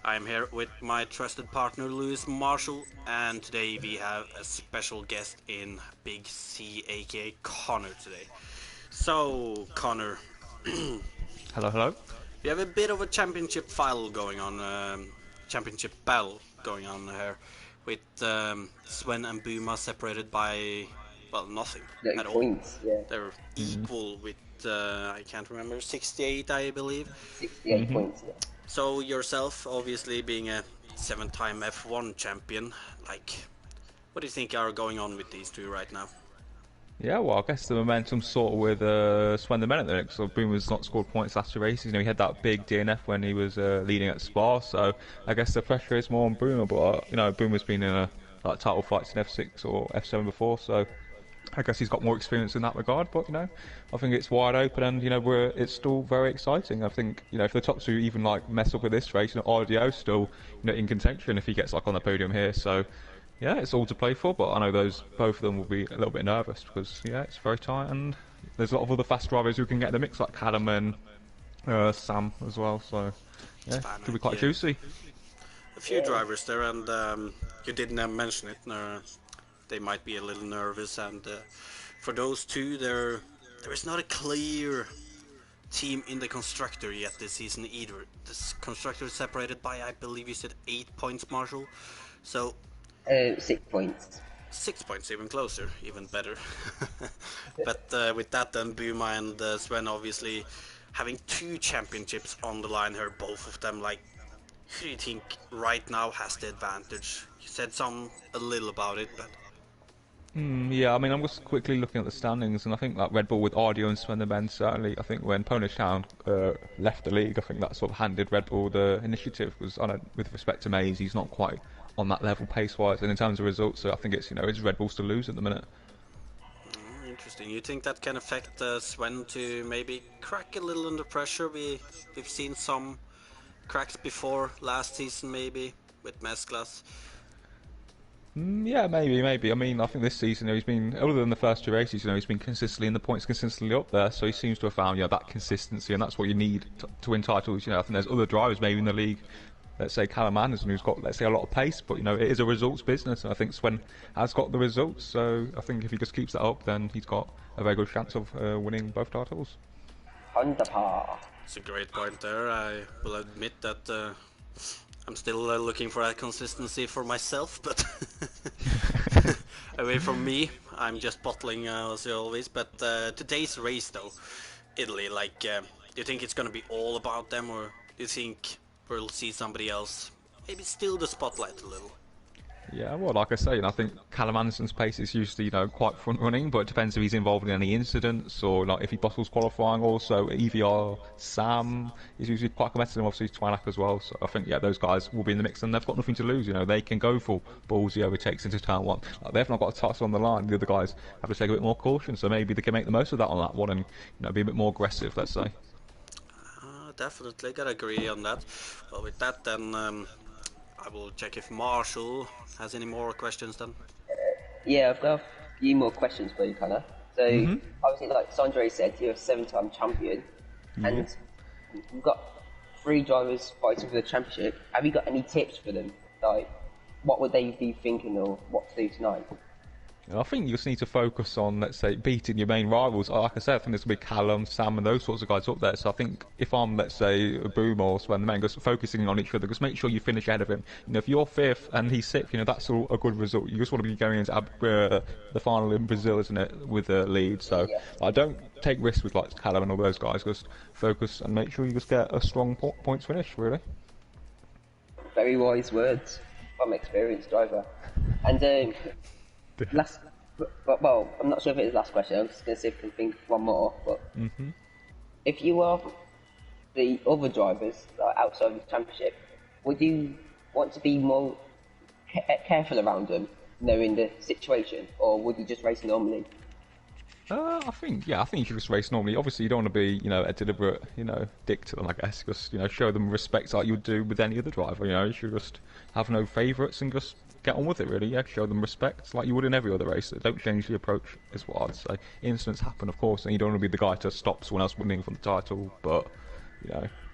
I'm here with my trusted partner Lewis Marshall, and today we have a special guest in Big C, aka Connor, today. So, Connor, we Hello, hello. have a bit of a championship final going on, championship battle going on here, with Sven and Buma separated by, well, nothing No at all. points, yeah. They're Mm. equal with, I can't remember, 68, I believe. 68 hmm points, yeah. So yourself, obviously being a seven-time F1 champion, like, what do you think are going on with these two right now? Yeah, well, I guess the momentum sort of with Sven the Bennett there, so Boomer's not scored points last two races. He had that big DNF when he was leading at Spa, so I guess the pressure is more on Boomer. But Boomer's been in title fights in F6 or F7 before, so I guess he's got more experience in that regard. But I think it's wide open, and it's still very exciting. I think if the top two even like mess up with this race, RDO's still in contention if he gets like on the podium here. So yeah, it's all to play for, but I know both of them will be a little bit nervous because it's very tight, and there's a lot of other fast drivers who can get in the mix, like Callum and Sam as well. So yeah, could be Spanak, quite yeah. juicy. A few Yeah. drivers there, and you didn't mention it. They might be a little nervous, and for those two, there is not a clear team in the constructor yet this season either. This constructor is separated by, I believe you said, 8 points, Marshall. So 6 points. 6 points, even closer, even better. But with that, then Buma and Sven obviously having two championships on the line here, both of them. Like, who do you think right now has the advantage? You said a little about it, but Yeah, I mean, I'm just quickly looking at the standings, and I think like Red Bull with Ardio and Sven the Ben certainly. I think when Polish Town left the league, I think that sort of handed Red Bull the initiative. Because with respect to Mays, he's not quite on that level pace-wise, and in terms of results, so I think it's Red Bulls to lose at the minute. interesting. You think that can affect Sven to maybe crack a little under pressure? We've seen some cracks before last season, maybe with Mesclas. Yeah, maybe. I mean, I think this season he's been, other than the first two races, he's been consistently in the points, consistently up there. So he seems to have found, that consistency, and that's what you need to win titles. I think there's other drivers maybe in the league. Let's say Callum Anderson, who's got, let's say, a lot of pace, but it is a results business, and I think Sven has got the results. So I think if he just keeps that up, then he's got a very good chance of winning both titles. Honda par. It's a great point there. I will admit that I'm still looking for that consistency for myself, but away from me, I'm just bottling as always. But today's race, though, Italy, like, do you think it's gonna be all about them, or do you think we'll see somebody else maybe steal the spotlight a little? Yeah, well, like I say, I think Callum Anderson's pace is usually, quite front running, but it depends if he's involved in any incidents or like if he bottles qualifying. Also, EVR Sam is usually quite competitive. Obviously, Twinak as well. So I think those guys will be in the mix, and they've got nothing to lose. They can go for ballsy overtakes into turn one. Like, they've not got a touch on the line. The other guys have to take a bit more caution. So maybe they can make the most of that on that one and be a bit more aggressive. Let's say. Definitely gotta agree on that. Well, with that, then I will check if Marshall has any more questions then. Yeah, I've got a few more questions for you, Connor. So, hmm obviously, like Sandre said, you're a seven-time champion, and you've got three drivers fighting for the championship. Have you got any tips for them? Like, what would they be thinking or what to do tonight? I think you just need to focus on, let's say, beating your main rivals. Like I said, I think there's going to be Callum, Sam, and those sorts of guys up there. So I think if I'm, let's say, a Boom or Sven the main, just focusing on each other, just make sure you finish ahead of him. If you're fifth and he's sixth, that's all a good result. You just want to be going into the final in Brazil, isn't it, with the lead. So Yeah. I don't take risks with like Callum and all those guys. Just focus and make sure you just get a strong points finish, really. Very wise words from experienced driver. And last, well, I'm not sure if it is the last question. I'm just going to see if I can think of one more. But if you are the other drivers outside of the championship, would you want to be more careful around them, knowing the situation, or would you just race normally? I think you should just race normally. Obviously, you don't want to be, a deliberate, dick to them. I guess just, show them respect like you would do with any other driver. You should just have no favourites and just get on with it. Really, show them respect like you would in every other race. Don't change the approach. Is what I'd say. Incidents happen, of course, and you don't want to be the guy to stop someone else winning for the title. But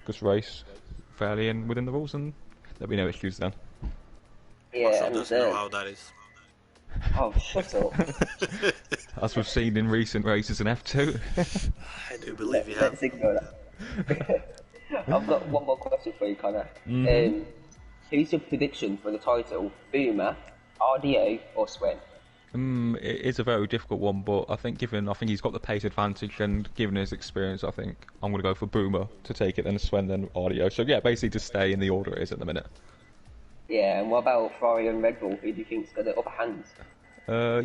just race fairly and within the rules, and there'll be no issues then. Yeah, Marshall and doesn't know how that is. oh, shut up. As we've seen in recent races in F2. I do believe you have. Let's ignore that. I've got one more question for you, Connor. Mm-hmm. Who's your prediction for the title? Boomer, RDO, or Swen? It is a very difficult one, but I think he's got the pace advantage, and given his experience, I think I'm going to go for Boomer to take it, then Sven, then Audio. So yeah, basically to stay in the order it is at the minute. Yeah, and what about Ferrari and Red Bull? Who do you think's got the upper hand?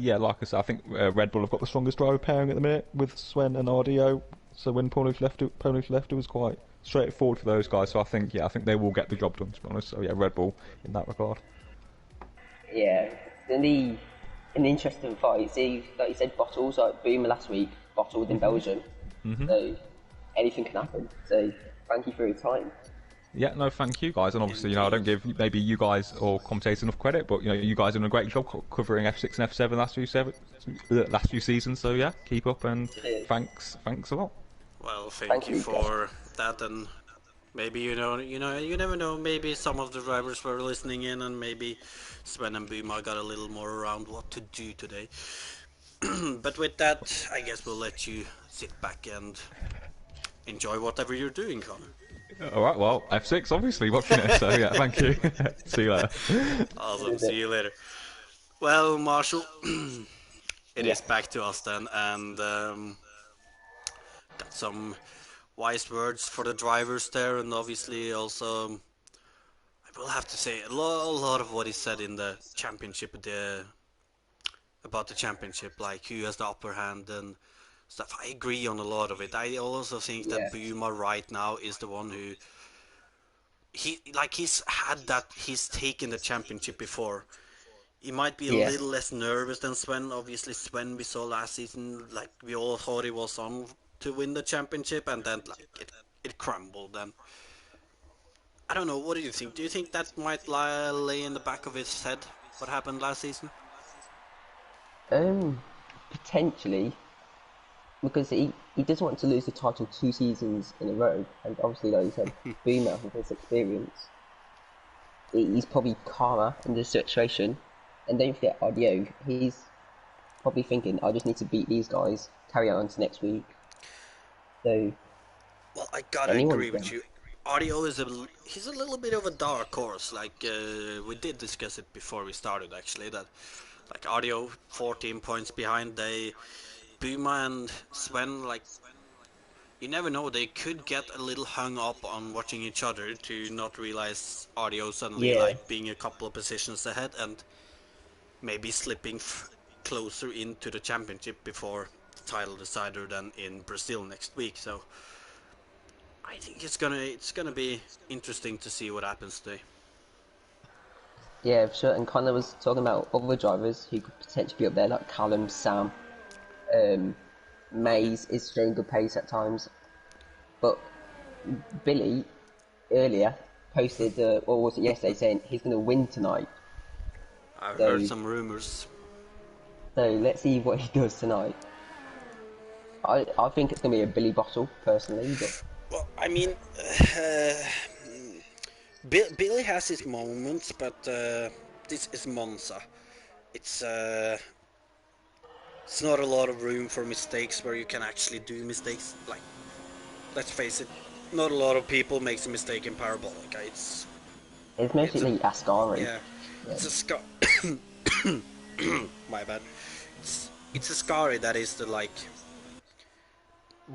Yeah, like I said, I think Red Bull have got the strongest driver pairing at the minute with Sven and Audio. So when Polish left, it was quite straightforward for those guys. So I think they will get the job done, to be honest. So yeah, Red Bull in that regard. Yeah, an interesting fight. See, like you said, Bottles like Boomer last week, bottled in Belgium. So anything can happen. So thank you for your time. Yeah, no, thank you guys, and obviously, I don't give maybe you guys or commentators enough credit, but you guys have done a great job covering F6 and F7 last few seasons. So yeah, keep up, and Cheers. thanks a lot. Well, thank Thank you you, guys. for that, and maybe you never know. Maybe some of the drivers were listening in, and maybe Sven and Buma got a little more around what to do today. But with that, I guess we'll let you sit back and enjoy whatever you're doing, Connor. All right, well, F6 obviously watching it, so yeah, thank you. See you later. Awesome. See you later. Well, Marshall, it is Yes. back to us then, and got some wise words for the drivers there, and obviously also I will have to say a lot of what is said in the championship, about the championship, like who has the upper hand and stuff. I agree on a lot of it. I also think that Yeah. Buma right now is the one who he's had that he's taken the championship before. He might be a Yeah. little less nervous than Sven. Obviously, Sven we saw last season, like we all thought he was on to win the championship, and then like it crumbled. And I don't know. What do you think? Do you think that might lay in the back of his head? What happened last season? Um, Potentially, because he doesn't want to lose the title 2 seasons in a row, and obviously, like you said, Boomer with his experience, he's probably calmer in this situation. And don't forget, Audio, he's probably thinking, I just need to beat these guys, carry on to next week. So Well, I gotta anyone agree can. with you. Audio is he's a little bit of a dark horse. Like we did discuss it before we started, actually. That like Audio 14 points behind. They Buma and Sven, like you never know. They could get a little hung up on watching each other to not realize Audio suddenly Yeah, like being a couple of positions ahead and maybe slipping closer into the championship before the title decider than in Brazil next week. So I think it's gonna be interesting to see what happens today. yeah, for sure. And Connor was talking about other drivers who could potentially be up there, like Callum, Sam. Um, Mays is showing good pace at times, but Billy earlier posted, or was it yesterday, saying he's going to win tonight. I've heard So, some rumors. so let's see what he does tonight. I think it's going to be a Billy bottle personally, but Well, I mean, uh, Billy has his moments, but this is Monza. It's uh, it's not a lot of room for mistakes where you can actually do mistakes. Like, let's face it, not a lot of people makes a mistake in Parabolica. it's It's a mostly Ascari. yeah, Yeah, it's a scar. My bad. It's a Scari that is the like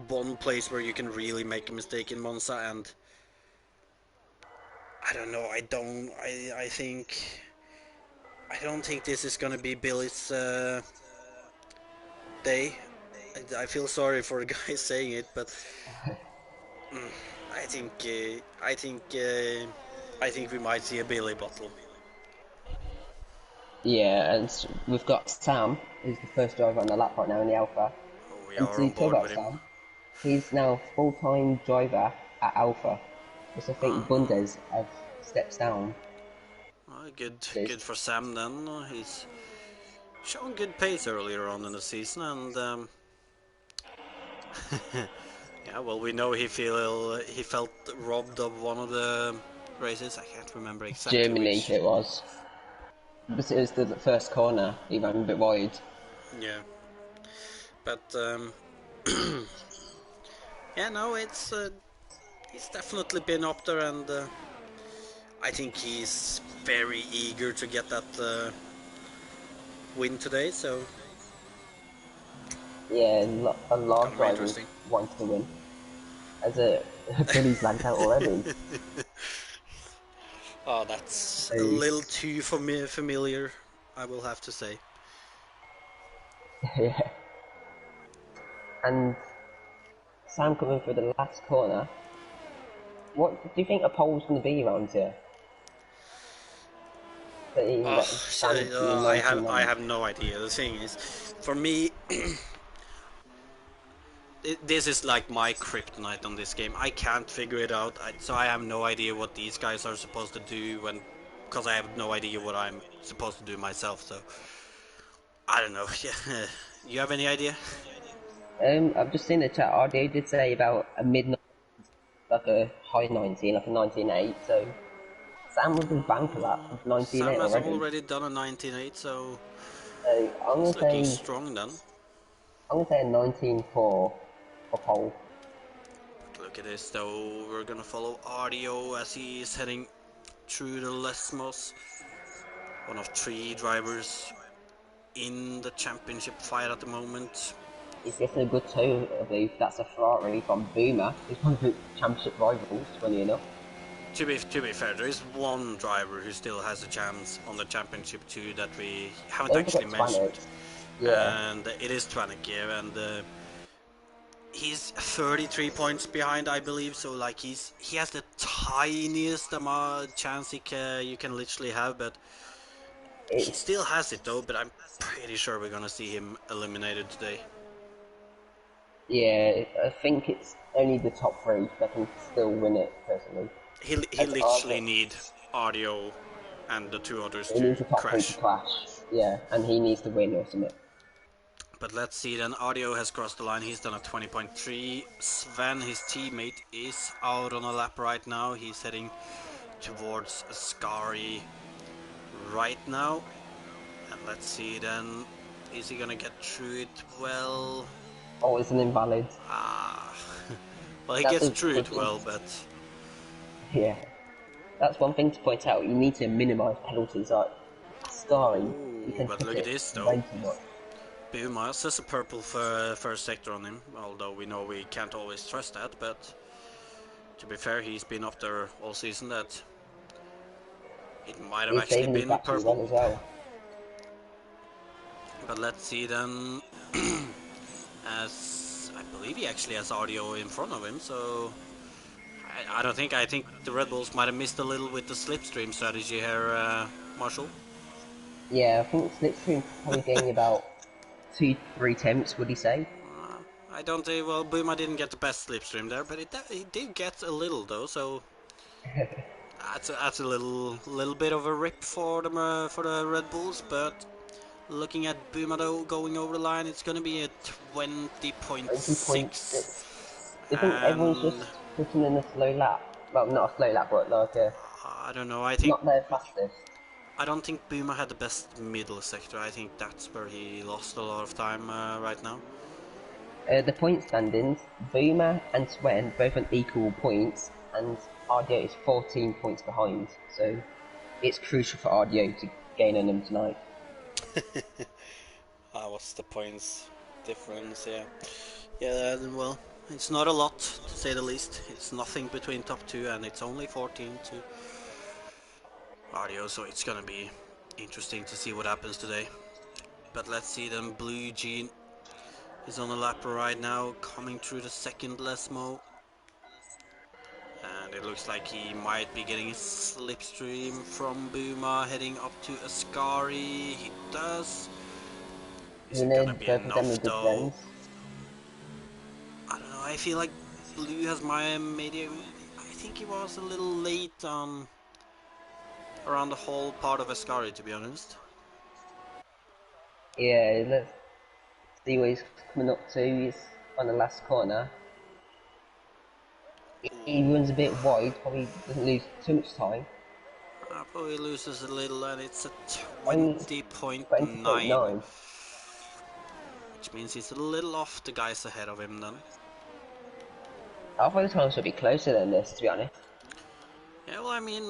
one place where you can really make a mistake in Monza, and I don't know. I don't think this is gonna be Billy's day. I feel sorry for the guy saying it, but I think I think we might see a Billy bottle. yeah, and we've got Sam, who's the first driver on the lap right now in the Alpha. We And are to on talk board about with him. Sam, he's now full-time driver at Alpha, because I think Uh, Bundes have steps down. good for Sam then. He's shown good pace earlier on in the season, and yeah, well, we know he felt robbed of one of the races. I can't remember exactly Germany which. it was. But it was the first corner, he ran a bit wide. Yeah, but yeah, no, he's definitely been up there, and I think he's very eager to get that win today. So Yeah, a lot of gonna be drivers interesting. want to win. As a Billy's lagged out already. Oh, that's So, a little too familiar, I will have to say. yeah. And Sam coming through the last corner. What do you think a pole's going to be around here? Saying Oh, that Sam's doing I 99. have no idea. The thing is, for me, this is like my kryptonite on this game. I can't figure it out, so I have no idea what these guys are supposed to do because I have no idea what I'm supposed to do myself. So I don't know. Yeah, you have any idea? I've just seen the chat. RDA did say about a like a high 90, like a 19.8. So Sam would be banned for that with 19.8 Sam has already. already done a 19.8, so So he's looking strong then. I'm gonna say a 19.4 for pole. Look at this though. We're gonna follow Ardio as he is heading through the Lesmos. One of three drivers in the championship fight at the moment. He's getting a good toe, I believe. That's a Ferrari from Boomer. He's one of the championship rivals, funny enough. To be fair, there is one driver who still has a chance on the championship too that we haven't Don't actually forget mentioned, Twanet. Yeah, and it is Twanek, and he's 33 points behind, I believe. So like he has the tiniest amount chance you can literally have, but he it's still has it though. But I'm pretty sure we're gonna see him eliminated today. yeah. I think it's only the top three that can still win it personally. He As literally Arthur, need audio and the two others he to needs the top three to crash. clash. Yeah, and he needs to win or something. But let's see then. Audio has crossed the line. He's done a 20.3. Sven, his teammate, is out on a lap right now. He's heading towards Ascari right now. And let's see then. Is he gonna get through it well? Oh, it's an invalid. Ah. Well, he That's gets a through good it thing. well, but Yeah, that's one thing to point out. You need to minimise penalties. Like Ascari, you ooh, can but hit look at it this though. way too much. Bumas has a purple first sector on him, although we know we can't always trust that. But to be fair, he's been up there all season. That it might have He's actually saving his been battery purple. well as well. But let's see then. As I believe he actually has audio in front of him, so I don't think. I think the Red Bulls might have missed a little with the slipstream strategy here, Marshall. Yeah, I think Slipstream probably getting about 2-3 attempts, would he say? I don't think. Well, Buma didn't get the best slipstream there, but he did get a little though. So that's a little bit of a rip for the Red Bulls. But looking at Buma though going over the line, it's going to be a 20.6, 20.6. Do you think everyone's and just putting in a slow lap? Well, not a slow lap, but like a I don't know. I think not their fastest. I don't think Buma had the best middle sector. I think that's where he lost a lot of time right now. The point standings, Boomer and Swen both on equal points, and RDO is 14 points behind. So it's crucial for RDO to gain on them tonight. What's the points difference? Yeah, yeah. Well, it's not a lot to say the least. It's nothing between top two, and it's only 14 to audio. So it's gonna be interesting to see what happens today. But let's see them. Blue Jean is on the lap right now, coming through the second Lesmo. And it looks like he might be getting a slipstream from Buma heading up to Ascari. He does. Is You it know, gonna be both of them are enough good though? friends. I don't know. I feel like Blue has made him. I think he was a little late around the whole part of Ascari, to be honest. Yeah, let's see what he's coming up to. He's on the last corner. He runs a bit wide, probably doesn't lose too much time. Probably loses a little, and it's a Only 20.9, 20.9. which means he's a little off the guys ahead of him then. I thought the time should be closer than this, to be honest. Yeah, well, I mean,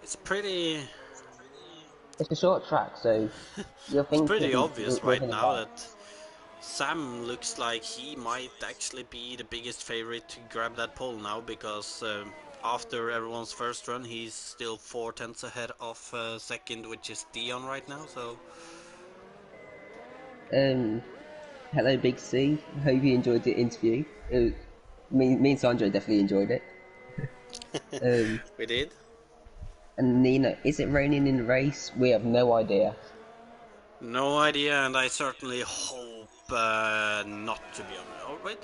it's pretty, It's a short track, so you'll it's think he'll pretty be obvious right within a now mile. that Sam looks like he might actually be the biggest favorite to grab that pole now, because after everyone's first run, he's still 4 tenths ahead of second, which is Dion right now. So Um, hello, Big C. I hope you enjoyed the interview. Me and Sandra definitely enjoyed it. we did. And Nina, is it raining in the race? We have no idea. No idea, and I certainly hope not to be honest. Oh, wait,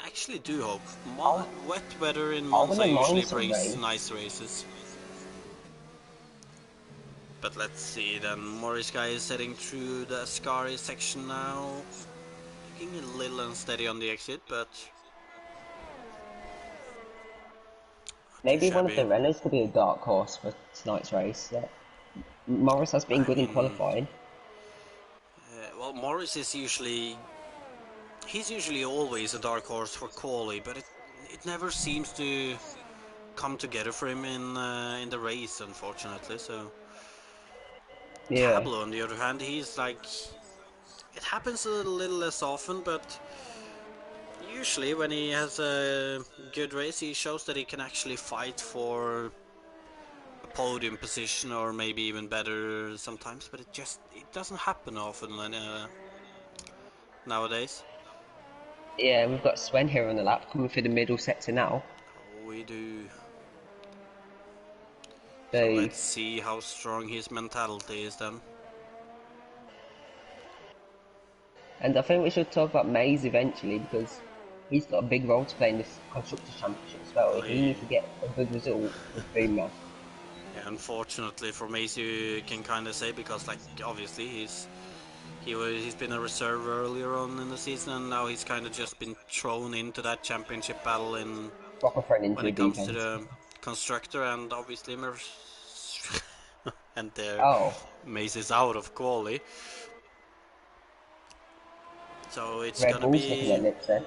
I actually do hope. I, Wet weather in I Monza wouldn't mind usually some brings rain. nice races. But let's see then. Morris guy is heading through the Ascari section now. Looking a little unsteady on the exit, but not too Maybe one of shabby. the Renaults could be a dark horse for tonight's race. Morris has been I good in mean, qualifying. well, Morris is usually he's usually always a dark horse for quali, but it never seems to come together for him in the race, unfortunately. So Yeah. Tableau, on the other hand, he's like it happens a little less often, but usually when he has a good race, he shows that he can actually fight for a podium position or maybe even better sometimes. But it doesn't happen often nowadays. Yeah, we've got Sven here on the lap coming through the middle sector now. Oh, we do. So So, let's see how strong his mentality is then. and I think we should talk about Mays eventually because he's got a big role to play in this Constructors' Championship as well. Well, He needs to get a good result with Boomer. yeah, unfortunately for Mace, you can kind of say, because like obviously he's been a reserve earlier on in the season, and now he's kind of just been thrown into that championship battle in Proper thrown into when the it deep comes to end. the constructor, and obviously and Oh, Mace is out of quali, so it's Red gonna Bull's licking their be lips then.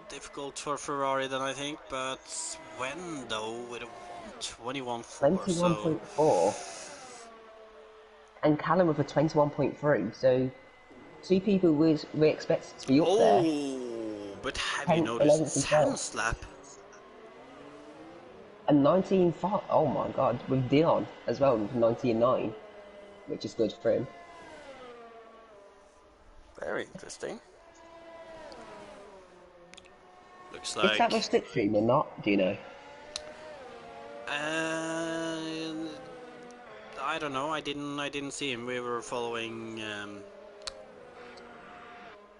difficult for Ferrari then, I think. But Sven though with a 121.4, so 21.4 and Callum with a 21.3. So, two people we expected to be up there. oh, but have you 10th, noticed 11th, and Sam 12th. Slap? And 19.5. Oh my god, with Dion as well with 19.9, which is good for him. Very interesting. Looks Is that like with Slipstream or not? Do you know? uh, I don't know. I didn't see him. We were following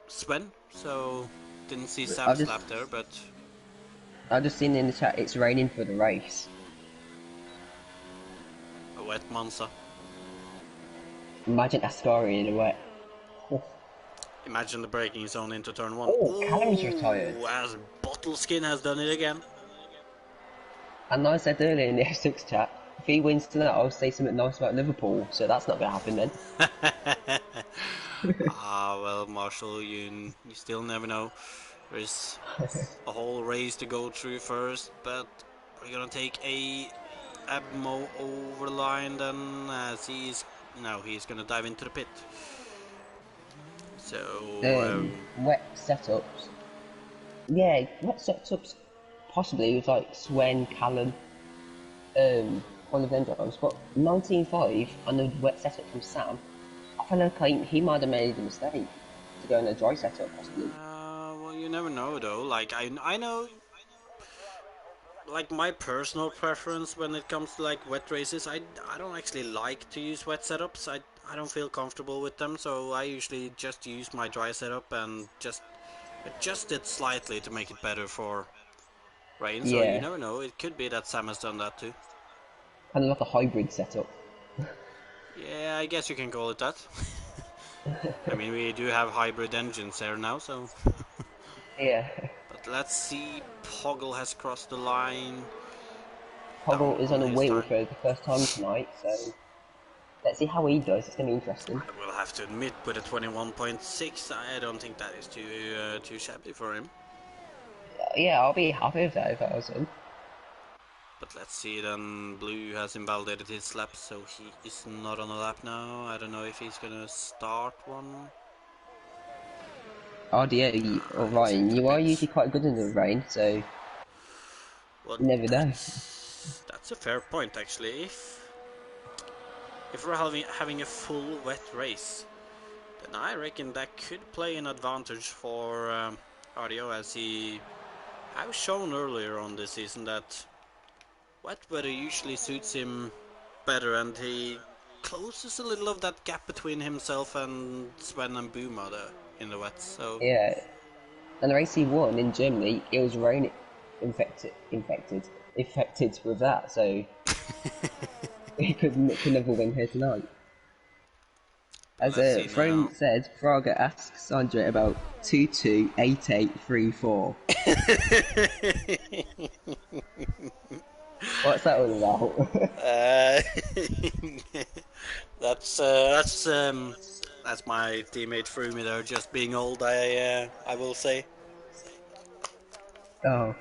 Sven, so didn't see Sam I've just Slap there. But I've just seen in the chat it's raining for the race. a wet Monza. Imagine Ascari in a wet. Imagine the braking zone into turn one. Oh, Callum's retired. Ooh, as Bottle Skin has done it again. And I said earlier in the S6 chat, if he wins tonight, I'll say something nice about Liverpool. So that's not going to happen then. Well, Marshall, you still never know. There's a whole race to go through first, but we're gonna take a Abmo over the line then, as he's gonna dive into the pit. So Wet setups. Yeah, wet setups. Possibly with like Swen, Callum, one of them drivers. But 19.5 and the wet setup from Sam, I feel like he might have made a mistake to go in a dry setup possibly. well, you never know though. Like I know, like my personal preference when it comes to like wet races, I don't actually like to use wet setups. I don't feel comfortable with them, so I usually just use my dry setup and just adjust it slightly to make it better for rain. So you Yeah, never know. It could be that Sam has done that too. kind of like a hybrid setup. Yeah, I guess you can call it that. I mean, we do have hybrid engines there now, so. Yeah. But But let's see, Poggle has crossed the line. Poggle Down is on on a his wing turn. for the first time tonight, so let's see how he does. It's going to be interesting. I will have to admit, with a 21.6, I don't think that is too shabby for him. Yeah, I'll be happy with that if I was him. But let's see then, Blue has invalidated his lap, so he is not on a lap now. I don't know if he's gonna start one. Oh dear, or He's a Ryan, little you are bit... usually quite good in the rain, so Well, you never know. that's a fair point actually. If we're having a full wet race, then I reckon that could play an advantage for RDO, as he has shown earlier on this season that wet weather usually suits him better, and he closes a little of that gap between himself and Sven and Buma in the wet. So Yeah, and the race he won in Germany, it was rain infected with that, so he could never win here tonight. As let's see now. Throne said, Fraga asks Andre about 228834. What's that all about? Uh, that's my teammate Frumi there, just being old. I will say. Oh.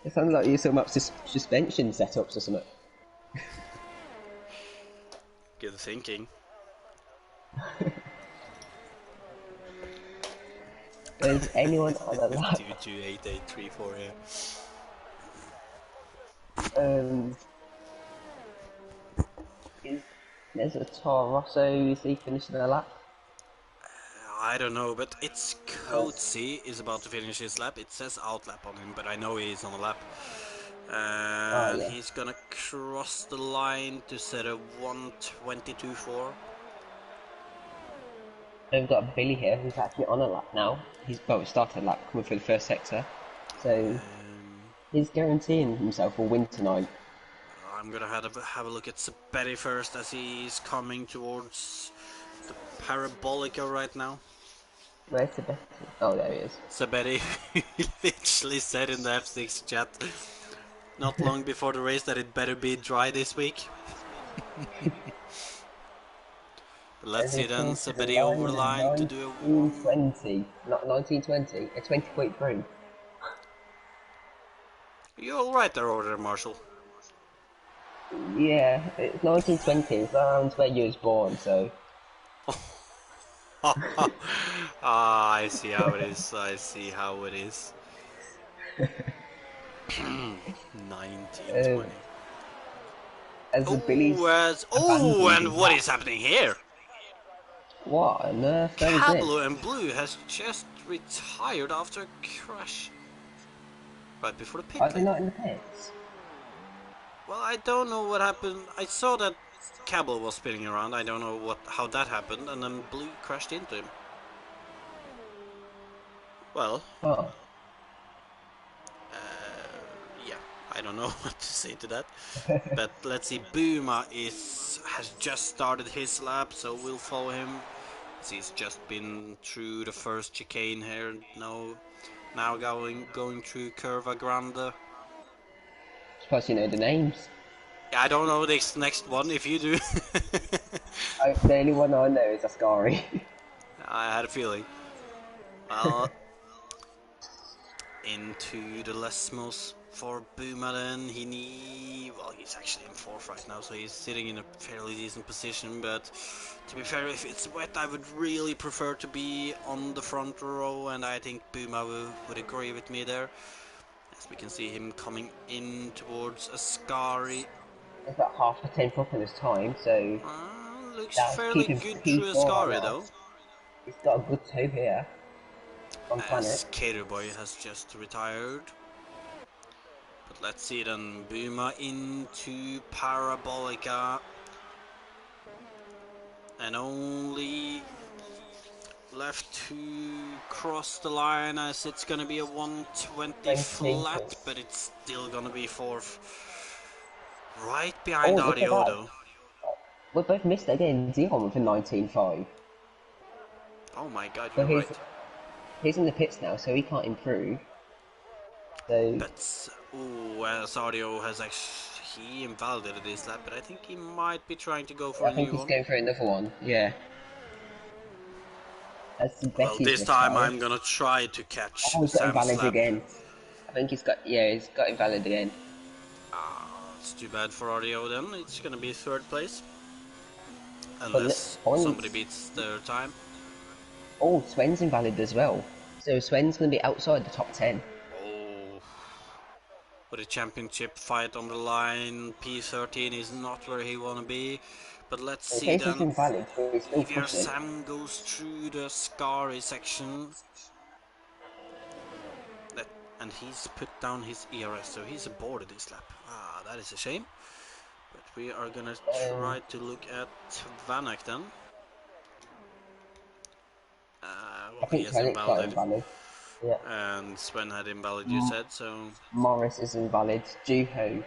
It sounds like you some up suspension setups or something. Good thinking. Is anyone on a lap? 228834. Yeah. Um, is there's a Toro Rosso? Is he finishing a lap? I don't know, but it's Coatsy is about to finish his lap. It says outlap on him, but I know he's on a lap. Oh And yeah. he's gonna cross the line to set a 1:22.4. We've got Billy here who's actually on a lap now. He's started a lap coming for the first sector, so he's guaranteeing himself a win tonight. I'm gonna have a look at Sabetti first, as he's coming towards the Parabolica right now. Where's the best? Oh, there he is. Sabetti literally said in the F6 chat not long before the race that it better be dry this week. Let's see then, Sabetti over the line to do a 1920, not 1920, a 20.3. You alright there, Order Marshal? Yeah, it's 1920, it's around where you was born, so... I see how it is, I see how it is. 1920. As the Billy's And what is happening here? What on earth? That was it. Cablo and Blue has just retired after a crash right before the pit Are they lane. not in the pits? Well, I don't know what happened. I saw that Cablo was spinning around. I don't know how that happened, and then Blue crashed into him. Well, Oh. yeah, I don't know what to say to that. But let's see, Buma has just started his lap, so we'll follow him. He's just been through the first chicane here. Now going through Curva Grande. Suppose you know the names. I don't know this next one. If you do, The only one I know is Ascari. I had a feeling. Well, into the Lesmos for Buma then. He's actually in fourth right now, so he's sitting in a fairly decent position. But to be fair, if it's wet, I would really prefer to be on the front row, and I think Buma would agree with me there. As we can see him coming in towards Ascari. He's got half a tenth up in his time, so Looks that's fairly keeping good P4 through right Ascari now. though. He's got a good toe here on As Planet. Caterboy has just retired. But let's see then, Buma into Parabolica. And only left to cross the line, as it's gonna be a 120 flat, but it's still gonna be fourth. Right behind RDO though. We both missed again. Dion with a 19.5. Oh my god, So you're right. he's in the pits now, so he can't improve. So But Sadio has actually he invalidated his lap, but I think he might be trying to go for I a think new he's one. going for another one. Yeah. That's the best Well, he's this gonna time try. I'm gonna try to catch Oh, he's got Sam's invalid lap. again. I think he's got invalid again. It's too bad for RDO then. It's gonna be third place. But Unless somebody points. beats their time. Oh, Sven's invalid as well. So Sven's gonna be outside the top 10. Oh. With a championship fight on the line, P13 is not where he wanna be. But let's It see says he's then. invalid, but he's still EVR pushing. Sam goes through the Scary section. And he's put down his ERS, so he's aborted this lap. That is a shame. But we are gonna try to look at Vanak then. I Well, he think has Sven's got invalid. invalid. Yeah. And Sven had invalid, you said, so... Morris is invalid. Juho.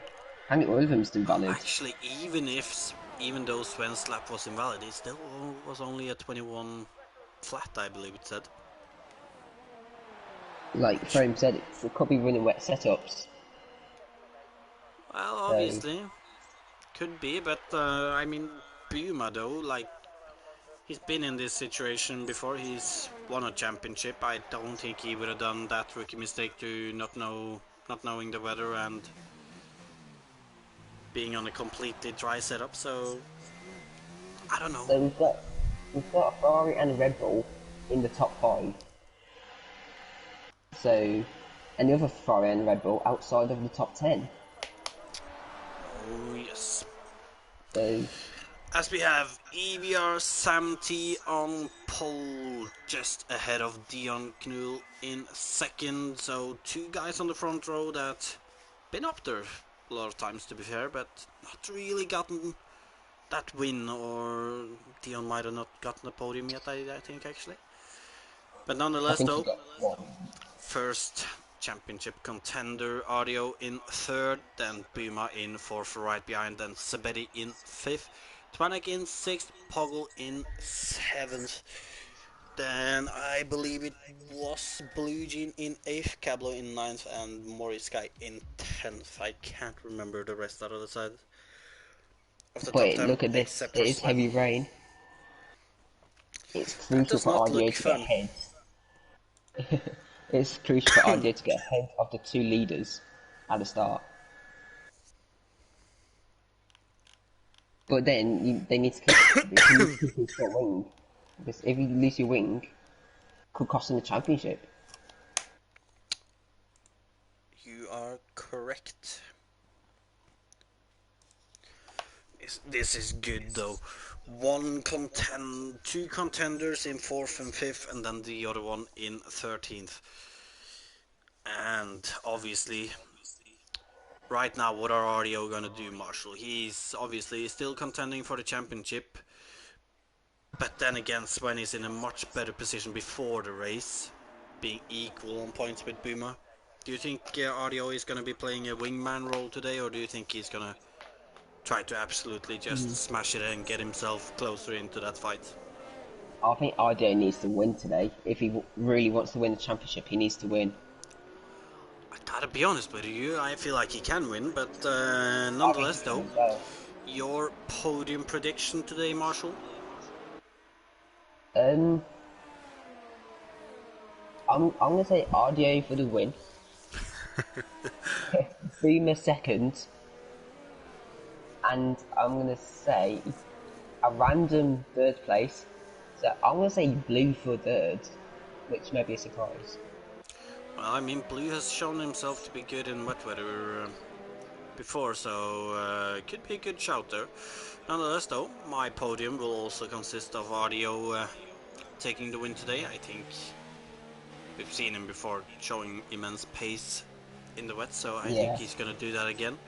I think all of them's Well, invalid. actually, even though Sven's lap was invalid, it still was only a 21 flat, I believe it said. Like Frame said, it could be running wet setups. Well, So obviously. Could be, but I mean, Buma though, like, he's been in this situation before. He's won a championship. I don't think he would have done that rookie mistake to not knowing the weather and being on a completely dry setup. So I don't know. so we've got a Ferrari and a Red Bull in the top 5. So and the other Ferrari and Red Bull outside of the top 10. Oh yes. So As we have EVR Sam T on pole, just ahead of Dion Knull in second. So 2 guys on the front row that been up there a lot of times, to be fair, but not really gotten that win, or Dion might have not gotten a podium yet, I think, actually. But I nonetheless, think he though, got one. first championship contender, Audio in third, then Buma in fourth, right behind, then Sabedi in fifth, Twanek in sixth, Poggle in seventh. Then I believe it was Blue Jean in 8th, Cablo in ninth, and Morris Sky in 10th. I can't remember the rest out of the side of the top But 10, look at this. except It for is Sven. heavy rain. It's That crucial does for not RDA look to get fun. ahead. It's crucial for RDA to get ahead of the 2 leaders at the start. But then they need to keep his short wing. Because if you lose your wing, it could cost them the championship. You are correct. This is good though. Two contenders in 4th and 5th, and then the other one in 13th. And obviously, right now, what are RDO gonna do, Marshall? He's obviously still contending for the championship, but then again, Sven is in a much better position before the race, being equal on points with Buma. Do you think RDO is gonna be playing a wingman role today, or do you think he's gonna try to absolutely just smash it and get himself closer into that fight? I think RDA needs to win today. If he really wants to win the championship, he needs to win. I gotta be honest with you, I feel like he can win, but I think he nonetheless can though, as well. your podium prediction today, Marshall? Um, I'm gonna say RDA for the win. Boomer second, and I'm gonna say a random third place. So I'm gonna say Blue for third, which may be a surprise. Well, I mean, Blue has shown himself to be good in wet weather before, so it could be a good shout there. Nonetheless, though, my podium will also consist of Audio taking the win today. I think we've seen him before showing immense pace in the wet, so I think Yeah. he's gonna do that again.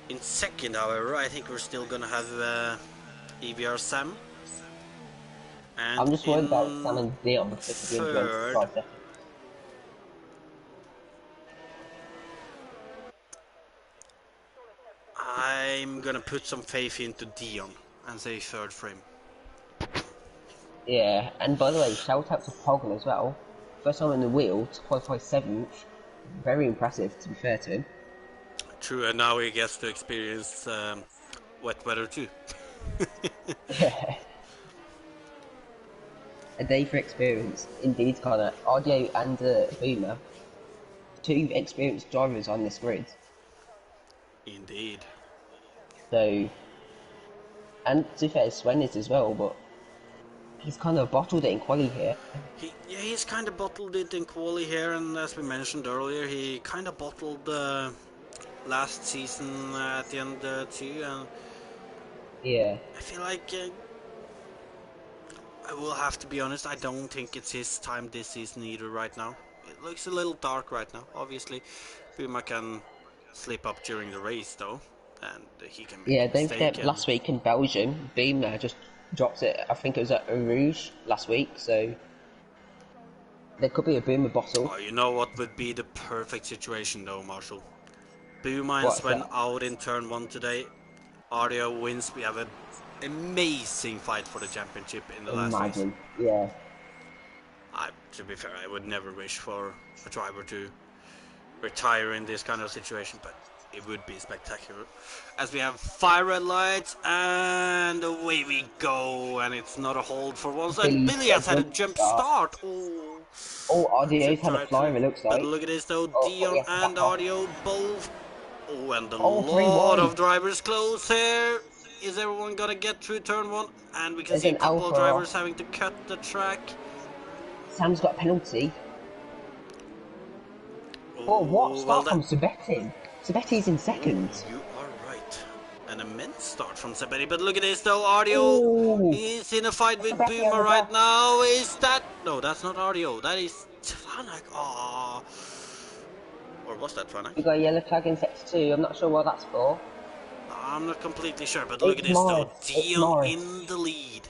In second, however, I think we're still gonna have EVR Sam. And I'm just worried about Sam in and Dion because they could be under third, dry setup. I'm gonna put some faith into Dion and say third frame. Yeah, and by the way, shout out to Poggle as well first time on the wheel to qualify 7th. Very impressive, to be fair to him. True, and now he gets to experience wet weather too. Yeah. A day for experience, indeed, Connor. Audio and Boomer, 2 experienced drivers on this grid. Indeed. So, and to be fair, Sven is as well, but he's kind of bottled it in quali here. He's kind of bottled it in quali here, and as we mentioned earlier, he kind of bottled last season at the end too. And Yeah. I feel like I will have to be honest. I don't think it's his time this season either. Right now, it looks a little dark right now. Obviously, Puma can slip up during the race though, and he can make Yeah, a don't mistake. forget And last week in Belgium, Boomer just dropped it. I think it was at Eau Rouge last week, so there could be a Boomer bottle. oh, you know what would be the perfect situation though, Marshall? Buma and What's Sven that? out in turn 1 today. Ardio wins. We have an amazing fight for the championship in the last race. Imagine, yeah. To be fair, I would never wish for a driver to retire in this kind of situation, but it would be spectacular. As we have 5 red lights, and away we go, and it's not a hold for once. And Billy's Billy got a has had a jump jump start. start. Oh, Oh, Audio's chip had a drive through. flyer, it looks But like. look at this though, Oh, but he Dion has to and back off. Audio both. Oh, and a Oh, 3 lot wide. of drivers close here. Is everyone gonna get through turn 1? And we can There's see a an couple of Alpha drivers off. having to cut the track. Sam's got a penalty. Oh, what Oh, well start that... from Sabetti? Sabetti's in Oh, second. you are right. An immense start from Sabetti, but look at this though, Ardio. Oh, He's in a fight with Sabetti on Boomer the right back. now. Is that... No, that's not Ardio. That is Tvanak. Oh. Or was that Tvanak? We got a yellow flag in sector 2. I'm not sure what that's for. I'm not completely sure, but look at It's this though. Morris. It's Dion in Morris. the lead.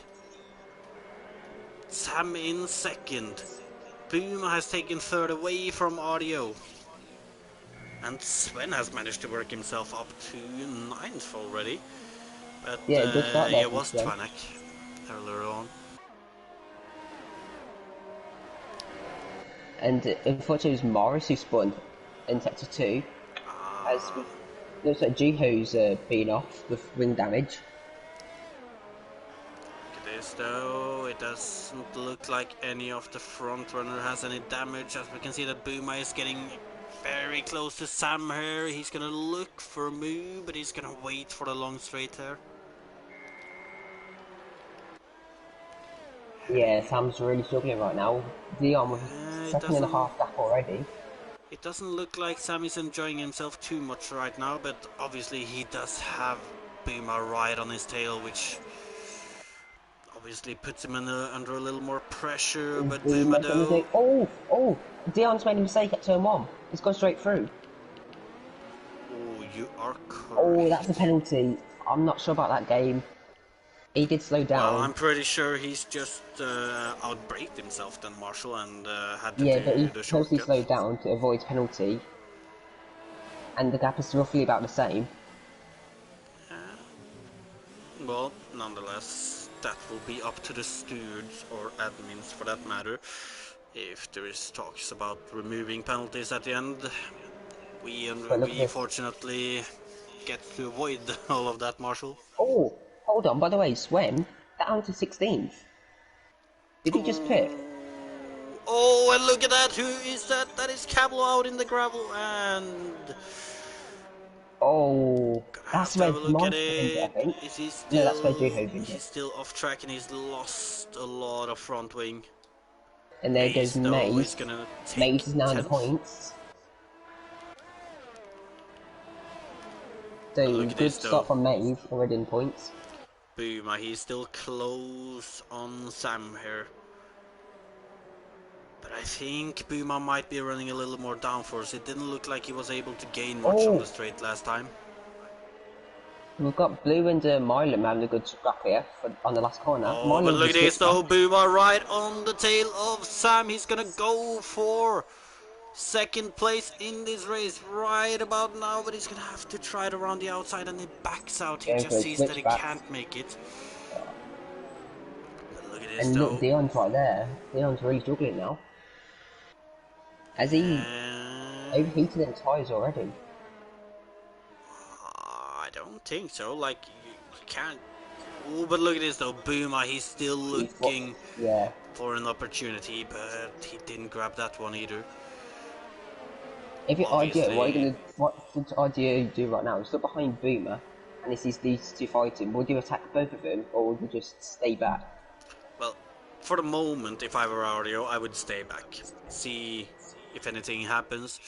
Sam in second. Boomer has taken third away from Audio. And Sven has managed to work himself up to 9th already. But Yeah, good start there it from was Sven. Tvanak earlier on. And unfortunately, it was Morris who spun in sector 2. As looks like Jiho's been off with ring damage. Look at this though, it doesn't look like any of the front runner has any damage, as we can see that Buma is getting very close to Sam here. He's gonna look for a move, but he's gonna wait for the long straight there. Yeah, Sam's really struggling right now. Dion with It second and a doesn't half gap already. It doesn't look like Sam is enjoying himself too much right now, but obviously he does have Buma right on his tail, which obviously puts him under a little more pressure. But Buma Dimon's gonna do. though, Oh, Dion's made a mistake at turn 1. He's gone straight through. oh, you are correct. Oh, that's a penalty. I'm not sure about that game. He did slow down. Well, I'm pretty sure he's just outbraked himself then, Marshall, and had to Yeah, but he do the purposely shortcut. slowed down to avoid penalty. And the gap is roughly about the same. Well, nonetheless, that will be up to the stewards or admins for that matter. If there is talks about removing penalties at the end, we But look at this. fortunately get to avoid all of that, Marshall. Oh, hold on. By the way, Swen down to 16th. Did he just pit? Oh, and look at that! Who is that? That is Cablo out in the gravel, and Oh, that's where have a look at Morris was injured, I it. think. Is he No, that's where still? Jiho's injured. He's still off track, and he's lost a lot of front wing. And there goes though is Maze. gonna take Maze is now in the 10th. points. But So look at good this, though. start from Maze, already in points. Buma, he's still close on Sam here. But I think Buma might be running a little more downforce. It didn't look like he was able to gain much on the straight last time. We've got Blue and Milam having a good scrap here on the last corner. Oh, Milam's but look at a this switch though. back. Buma right on the tail of Sam. He's gonna go for second place in this race right about now, but he's gonna have to try it around the outside, and he backs out. He Going just for a sees that he switchback. can't make it. But look at this And though. look, Dion's right there. Dion's really struggling now. Has he And overheated them tyres already? I don't think so. Like you can't. Oh, but look at this though, Boomer. He's still He's what? looking Yeah. for an opportunity, but he didn't grab that one either. If you're IDO, Obviously, what would IDO do right now? Stop behind Boomer, and he sees these two fighting. Would you attack both of them, or would you just stay back? well, for the moment, if I were audio, I would stay back, see if anything happens.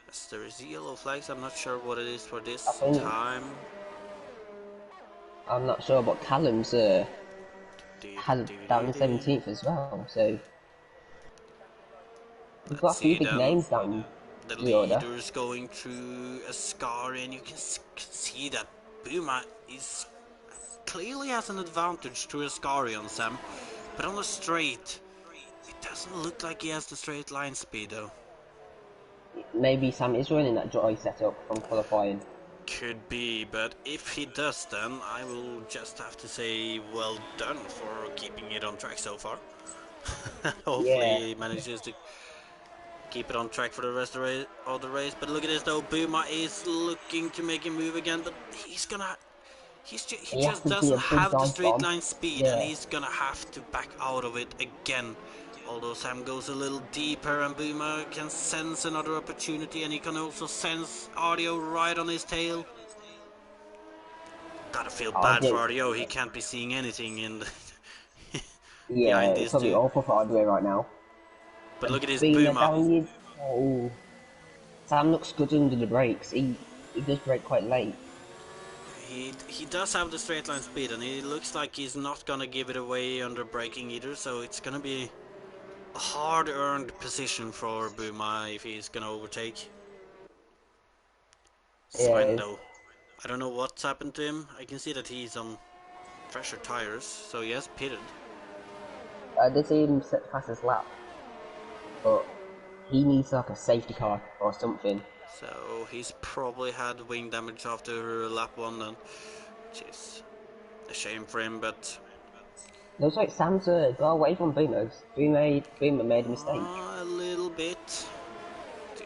As there is yellow flags, I'm not sure what it is for I this think time. I'm not sure, but Callum's had down the 17th as well. So we've got Let's a few see big then. names down The the order. leader's going through a scar, and you can see that Buma is clearly has an advantage to Ascari on Sam, but on the straight, it doesn't look like he has the straight line speed though. Maybe Sam is running that dry setup from qualifying. Could be, but if he does, then I will just have to say well done for keeping it on track so far. Hopefully Yeah, he manages to keep it on track for the rest of the race. But look at this though, Buma is looking to make a move again, but he he has just to be doesn't a big have the dive straight bomb. line speed, and Yeah, he's gonna have to back out of it again. Although Sam goes a little deeper and Boomer can sense another opportunity, and he can also sense Audio right on his tail. Gotta feel bad for RDO. Audio, he can't be seeing anything in the Yeah, behind it's these probably two. awful for RDO right now. But look at his Being Boomer. down you. Oh, Sam looks good under the brakes. He does brake quite late. He does have the straight line speed, and he looks like he's not gonna give it away under braking either, so it's gonna be a hard-earned position for Buma if he's gonna overtake. Sven Yeah, though, I don't know what's happened to him. I can see that he's on fresher tires, so he has pitted. I did see him set past his lap, but he needs like a safety car or something. So he's probably had wing damage after lap 1 then, which is a shame for him, but Looks like Sam's got away from Boomer's. Boomer made a mistake. a little bit.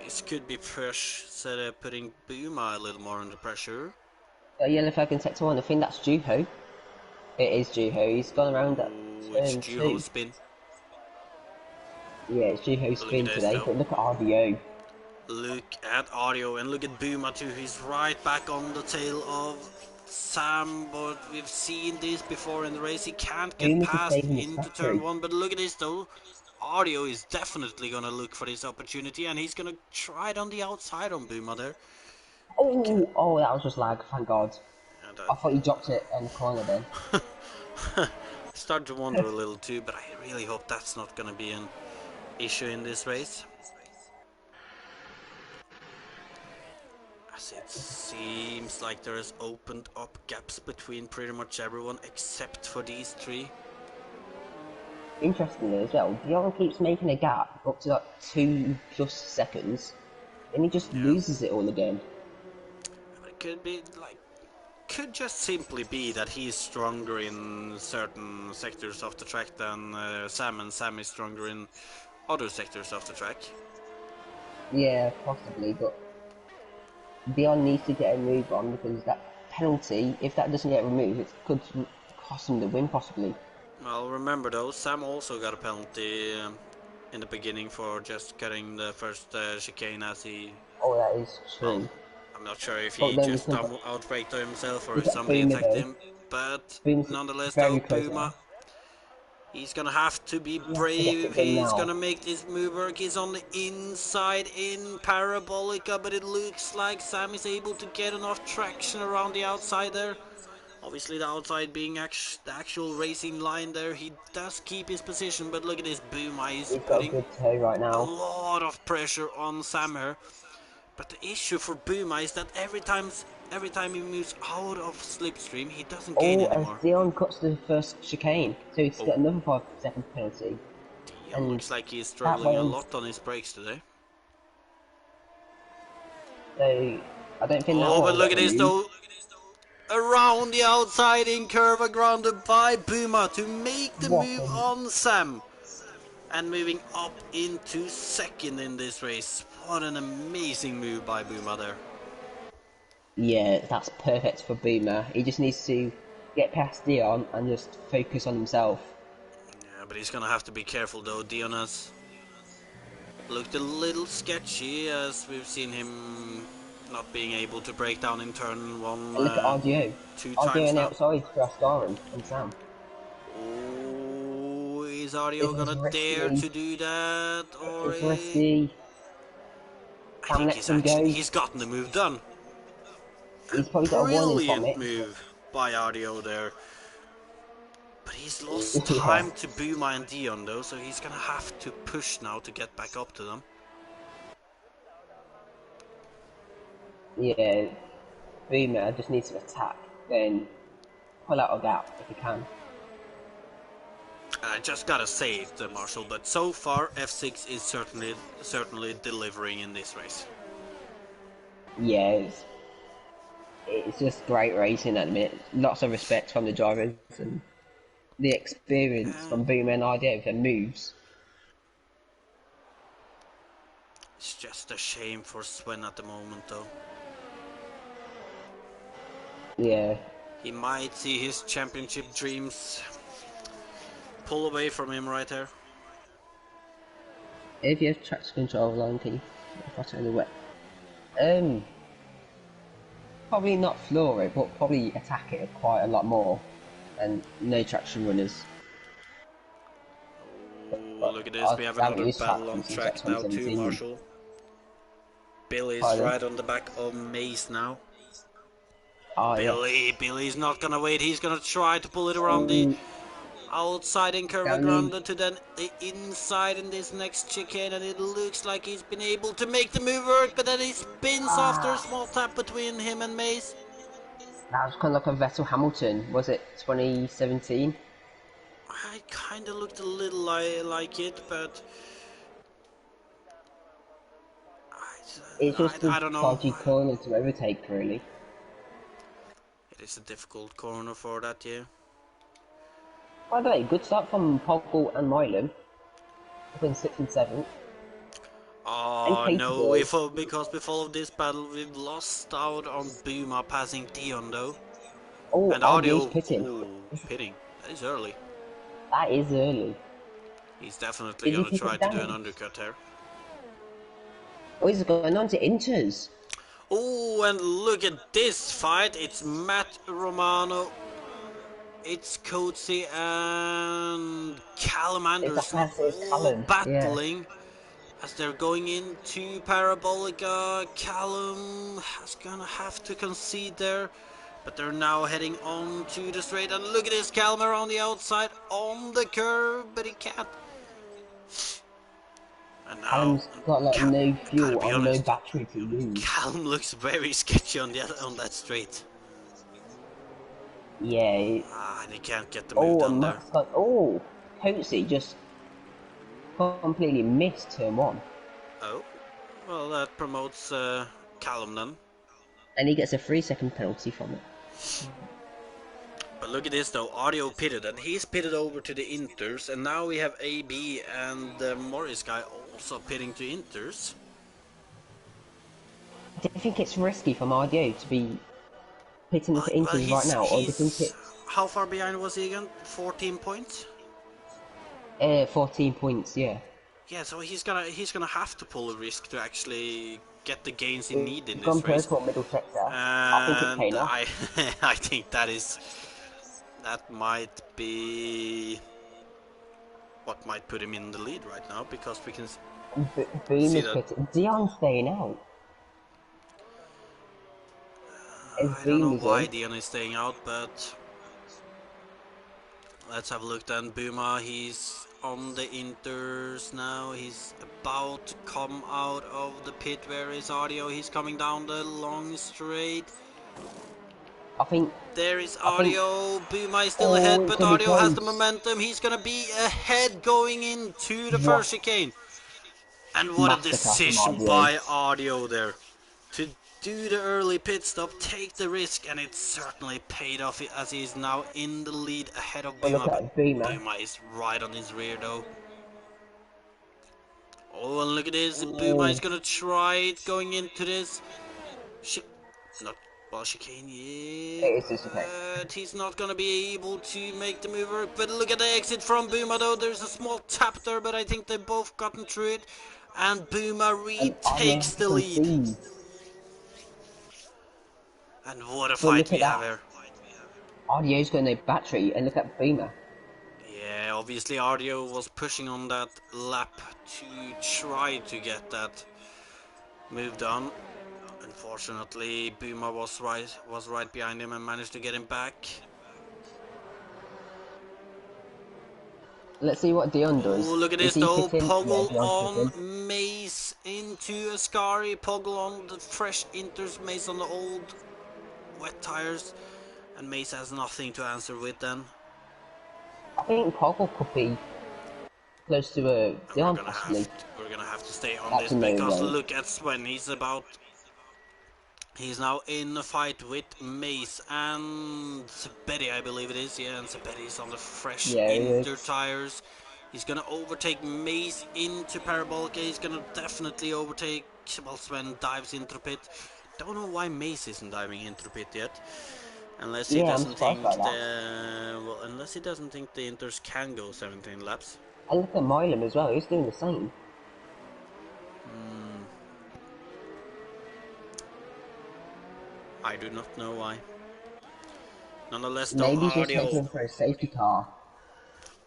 This could be putting Buma a little more under pressure. Yellow flag in sector 1, I think that's Juho. It is Juho, he's gone around at Ooh, it's turn Juho 2. spin. Yeah, it's Juho's Look at spin this today, though. but look at RDO. Look at Audio and look at Buma too. He's right back on the tail of Sam, but we've seen this before in the race. He can't get Boomer's just past saving his into turn battery. 1, but look at this though. Audio is definitely gonna look for this opportunity, and he's gonna try it on the outside on Buma there. Oh, that was just lag, thank god. And I thought he dropped it in the corner then. start to wonder a little too, but I really hope that's not gonna be an issue in this race. As it seems like there has opened up gaps between pretty much everyone except for these three. Interestingly as well, Dion keeps making a gap up to like 2+ seconds, then he just Yeah. loses it all again. But it could be like, could just simply be that he's stronger in certain sectors of the track than Sam, and Sam is stronger in other sectors of the track. Yeah, possibly, but Dion needs to get a move on because that penalty, if that doesn't get removed, it could cost him the win possibly. Well, remember though, Sam also got a penalty in the beginning for just cutting the first chicane as he. Oh, that is Well, true. I'm not sure if But he then we just still got, outbraked himself or we if got somebody Boomer attacked though. him. But Boomer's nonetheless, though, very close Puma, now. he's gonna have to be He has to get brave it if done he's now. gonna make this move work. He's on the inside in Parabolica, but it looks like Sam is able to get enough traction around the outside there. Obviously, the outside being the actual racing line there, he does keep his position, but look at this Puma, he's He's got a putting good toe right a now. lot of pressure on Sam here. But the issue for Buma is that every time he moves out of slipstream, he doesn't gain Oh, as anymore. Dion cuts the first chicane, so he's got another 5-second penalty. Dion And looks like he's that struggling a way, lot on his brakes today. so I don't think that Oh, will but look get at this removed. though. Around the outside in curve grounded by Buma to make the What move a on Sam. and moving up into second in this race. What an amazing move by Buma there. Yeah, that's perfect for Boomer. He just needs to get past Dion and just focus on himself. Yeah, but he's gonna have to be careful though. Dion has looked a little sketchy as we've seen him not being able to break down in turn one And look at RDO. two RDO times on the now. outside for Ascarin and Sam. Oh, is This Audio is gonna dare risky. to do that, or It's risky. I Sam think lets him go. he's gotten the move done. A He's probably got a warning from brilliant it. move by Audio there. But he's lost Yeah, time to Buma and Dion though, so he's gonna have to push now to get back up to them. yeah. Boomer just needs to attack, then pull out a gap if he can. And I just gotta say it, Marshall, but so far F6 is certainly delivering in this race. Yeah, it's just great racing at the minute. Lots of respect from the drivers and the experience from Boomer and RDO with their moves. It's just a shame for Sven at the moment though. Yeah. He might see his championship dreams pull away from him right there. If you have traction control line, can you put it in the wet? Probably not floor it, but probably attack it quite a lot more. And no traction runners. Oh, look at this, we have another battle on track now too, Marshall. Billy's right on the back of Mace now. Billy's not gonna wait, he's gonna try to pull it around the outside in Curva Grande to then the inside in this next chicane, and it looks like he's been able to make the move work, but then he spins after a small tap between him and Mace. That was kind of like a Vettel Hamilton, was it 2017? I kind of looked a little like it, but it's just I don't know. dodgy corner to overtake, really. It is a difficult corner for that, yeah. By the way, good start from Poggle and Milan. I think 6th and 7th. Oh no, because before this battle we've lost out on Buma passing Dion though. Oh, and Audio pitting. Oh, pitting. That is early. That is early. He's definitely gonna try to do an undercut here. Oh, he's going on to Inters. Oh, and look at this fight. It's Matt Romano, it's Coetzee and Callum Anderson all battling as they're going into Parabolica. Callum is gonna have to concede there, but they're now heading on to the straight, and look at this, Callum around the outside on the curve, but he can't. And now Callum's got like no fuel or no honest, battery to use. Callum looks very sketchy on that straight. Yeah. And he can't get the move done there. Coetzee just completely missed turn 1. Oh, well that promotes Callum then. And he gets a 3-second penalty from it. But look at this though, Audio pitted, and he's pitted over to the Inters, and now we have AB and the Morris guy also pitting to Inters. Do you think it's risky from RDO to be pitting to Inters right now, or do you think it's... How far behind was he again? 14 points? 14 points, yeah. Yeah, so he's gonna have to pull a risk to actually get the gains he needs in this race. Purple, middle sector. And I think that might be what might put him in the lead right now, because we can see that Dion's staying out. I don't know why Dion is staying out, but let's have a look then. Buma, he's on the Inters now. He's about to come out of the pit. Where is Audio? He's coming down the long straight. I think there is Audio. Buma is still ahead, but Audio has the momentum. He's gonna be ahead going into the first chicane. And what a decision by Audio there to do the early pit stop, take the risk, and it certainly paid off as he's now in the lead ahead of Buma. But Buma is right on his rear though. Oh, and look at this. Boomer is Oh, gonna try it going into this. Not well, chicane, it yeah, is just okay. but he's not gonna be able to make the move work. But look at the exit from Boomer though. There's a small tap there, but I think they've both gotten through it. And Boomer And Arya has retakes to the lead. concede. And what a But fight look we at have that. here. Arya's got no battery, and look at Boomer. Yeah, obviously Ardio was pushing on that lap to try to get that move done. Unfortunately, Boomer was right behind him and managed to get him back. Let's see what Dion Oh, does. look at Is this he though. pitting? Yeah, Poggle Dion's pitting. on Mace into Ascari. Poggle on the fresh Inters. Mace on the old wet tires. And Mace has nothing to answer with then. I think Poggle could be close to And Dion possibly. we're gonna have to stay on That's this a no because way. look at Sven. He's now in a fight with Mace and Betty, I believe it is. Yeah, and Betty's on the fresh Yeah, he Inter is. tires. He's gonna overtake Mace into Parabolica. He's gonna definitely overtake. Well, Sven dives into the pit. Don't know why Mace isn't diving into the pit yet. Unless he Yeah, I'm doesn't surprised by think that. unless he doesn't think the Inters can go 17 laps. And look at Milam as well. He's doing the same. I do not know why. Nonetheless, though, Maybe he's just Ardio. hoping for a safety car.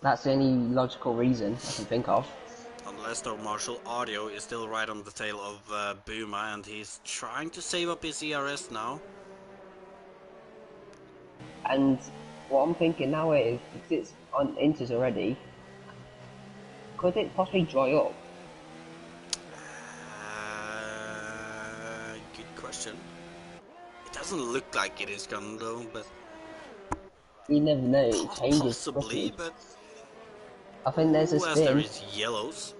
That's the only logical reason I can think of. Unless though Marshall Audio is still right on the tail of Boomer and he's trying to save up his ERS now. And what I'm thinking now is, because it's on Inters already, could it possibly dry up? Good question. It doesn't look like it is gonna though, but You never know, it changes possibly. quickly. But I think there's a as there spin. is yellows.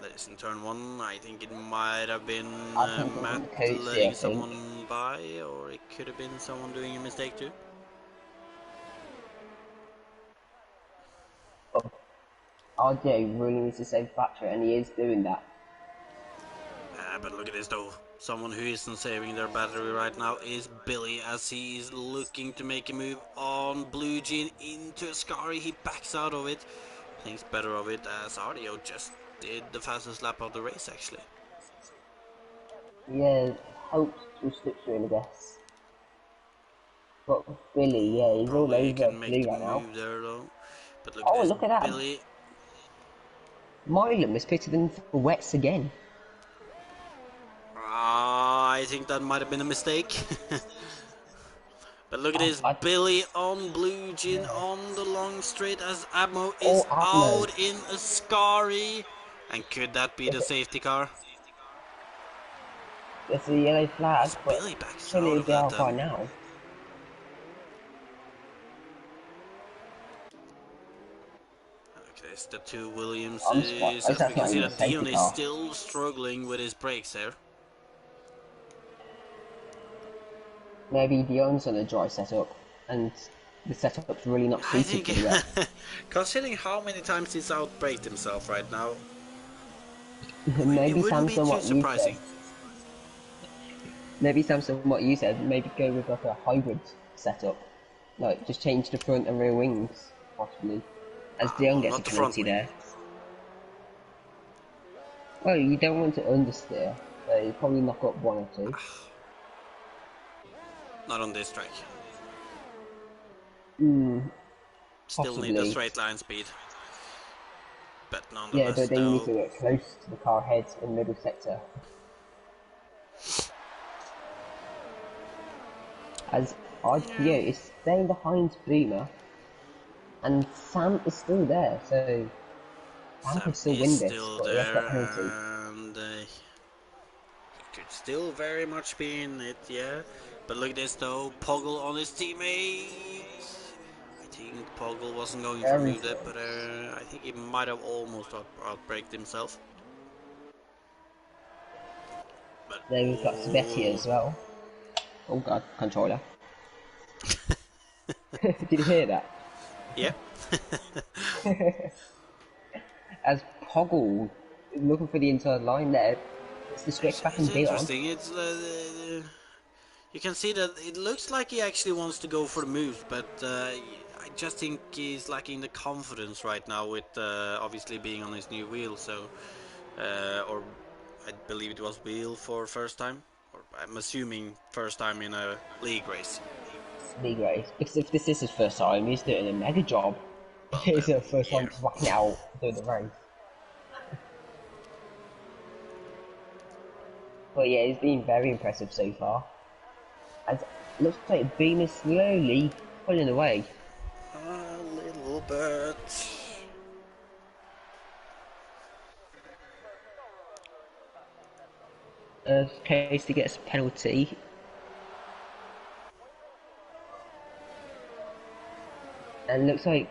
That is in turn one. I think it might have been I think it's Matt on Coatsy, I letting think. someone by, or it could have been someone doing a mistake too. But RJ really needs to save battery, and he is doing that. But look at this though. Someone who isn't saving their battery right now is Billy, as he is looking to make a move on Blue Jean into Ascari. He backs out of it. Thinks better of it, as Ardio just did the fastest lap of the race actually. Yeah, helps with slipstream, I guess. But Billy, yeah, he's all Probably over can make Blue the right now. move there though. But look at Oh, this, look at that. Billy. Milam is pitted in for wets again. I think that might have been a mistake. But look at this, Billy on Blue Jean Yeah. on the long straight as Abmo Oh, is Abmo. out in Ascari. And could that be the safety car? There's a yellow flag, As but Billy backs surely out he'll of be that out by then. now. Okay, it's the two Williamses. I'm surprised As we that's can not see even a that Dion safety is car. still struggling with his brakes there. Maybe Dion's on a dry setup, and the setup's really not I suited think, for the wet. considering how many times he's outbraked himself right now, it Maybe wouldn't be Samson, too what you surprising. said. Maybe Samson, what you said. Maybe go with like a hybrid setup, like just change the front and rear wings, possibly, as Dion Well, gets a not the front penalty wing. there. Well, you don't want to understeer, so you probably knock up one or two. Not on this track. Still need the Possibly. straight line speed. But Yeah, nonetheless, but then you need though, to get close to the car head in middle sector. As RPO is staying behind Boomer, and Sam is still there, so Sam could still is win this, still but he has that there, penalty. and he could still very much be in it, yeah. But look at this though, Poggle on his teammate. I think Poggle wasn't going to Very do that, slow. but I think he might have almost outbraked himself. But Then we've got Sveti as well. Oh god, controller. Did you hear that? yeah. As Poggle looking for the inside line there. It's the switch back It's and Dion. interesting. You can see that it looks like he actually wants to go for the moves, but I just think he's lacking the confidence right now with obviously being on his new wheel. So, or I believe it was wheel for first time, or I'm assuming first time in a league race. League race. Because if this is his first time, he's doing a mega job. Well, It's then, his first yeah. time whacking it out doing the race. But yeah, he's been very impressive so far. And it looks like Beam is slowly pulling away. A little bit. Casey gets a penalty. And looks like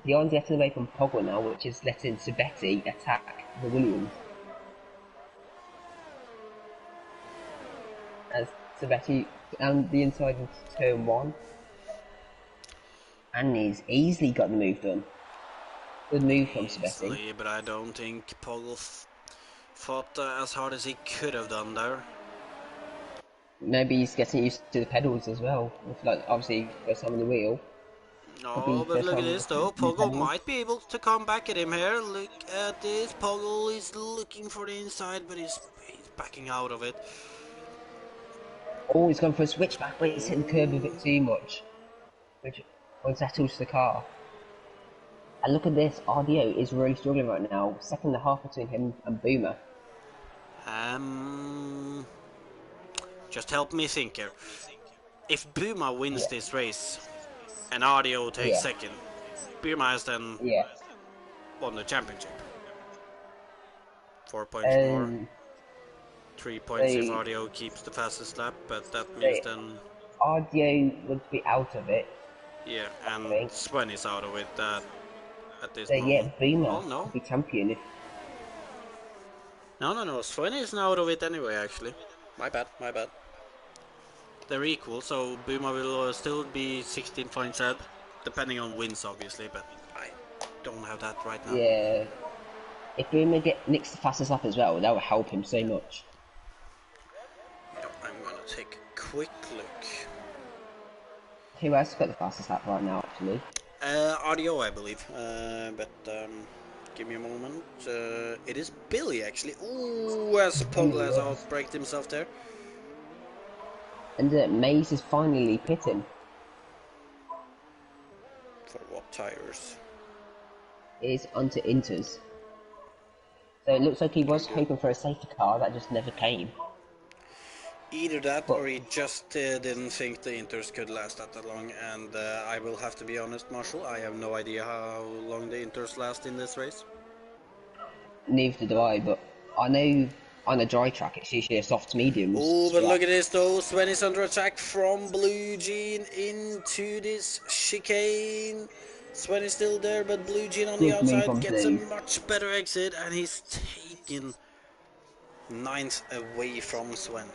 Dion's getting away from Pogba now, which is letting Sabetti attack the Williams. As Sabetti down the inside into turn one. And he's easily got the move done. Good move from Sabetti. Easily, but I don't think Poggle fought as hard as he could have done there. Maybe he's getting used to the pedals as well. With, like, obviously, first time on the wheel. No, but look at this though. Poggle might be able to come back at him here. Look at this. Poggle is looking for the inside, but he's backing out of it. Oh, he's gone for a switchback, but he's hitting the curb a bit too much. Which unsettles the car. And look at this, RDO is really struggling right now. Second and a half between him and Boomer. Just help me think here. If Buma wins this race and RDO takes second, Buma has then won the championship. 4 points more. 3 points if RDO keeps the fastest lap, but that means then RDO would be out of it. Yeah, and Sven is out of it at this moment. Yeah, Boomer could be champion if... No. Sven is out of it anyway, actually. My bad. They're equal, so Buma will still be 16 points ahead, depending on wins, obviously, but I don't have that right now. Yeah. If Boomer nicks the fastest lap as well, that will help him so much. I'm gonna take a quick look. Who else got the fastest lap right now, actually? RDO, I believe, but give me a moment. It is Billy, actually. Ooh, as Poggle has outbraked himself there. And Maze is finally pitting. For what tires? Is onto Inters. So it looks like he was hoping for a safety car that just never came. Either that, or he just didn't think the Inters could last that long, and I will have to be honest, Marshall, I have no idea how long the Inters last in this race. Neither do I, but I know on a dry track it's usually a soft medium. Oh, but look at this though, Sven is under attack from Blue Jean into this chicane. Sven is still there, but Blue Jean on the outside gets a much better exit, and he's taken 9th away from Sven.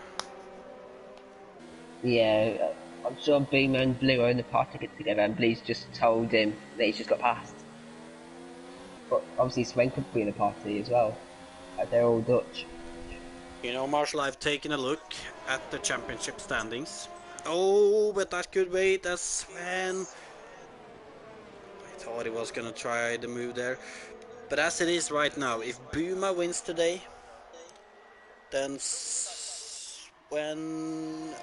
Yeah, I'm sure Boomer and Blue are in the car ticket together, and Blue's just told him that he's just got past. But obviously Sven could be in the party as well. They're all Dutch. You know, Marshall, I've taken a look at the championship standings. Oh, but that could wait as Sven... I thought he was gonna try the move there. But as it is right now, if Buma wins today, then Sven...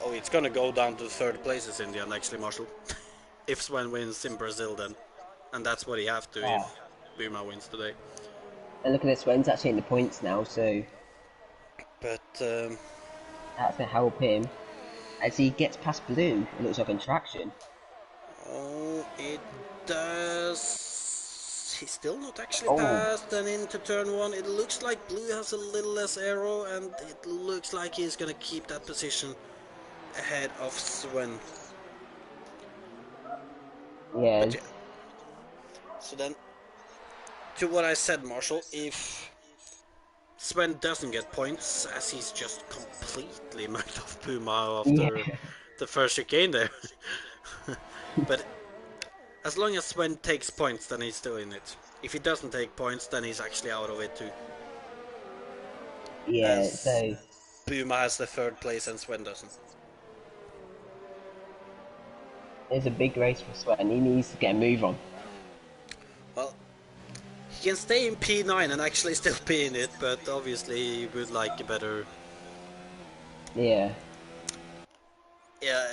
Oh, it's gonna go down to 3rd places in the end, actually, Marshall. If Sven wins in Brazil, then. And that's what he have to if Buma wins today. And look at this, Sven's actually in the points now, so... But, that's going to help him. As he gets past Blue, it looks like traction. Oh, it does... He's still not actually passed, and into turn 1, it looks like Blue has a little less aero, and it looks like he's going to keep that position ahead of Sven. Yeah. So then, to what I said, Marshall, if Sven doesn't get points, as he's just completely knocked off Puma after the first chicane there. But as long as Sven takes points, then he's still in it. If he doesn't take points, then he's actually out of it too. Yeah, as so Buma has the third place and Sven doesn't. it's a big race for Sven. He needs to get a move on. Well, he can stay in P9 and actually still be in it, but obviously he would like a better. Yeah. Yeah,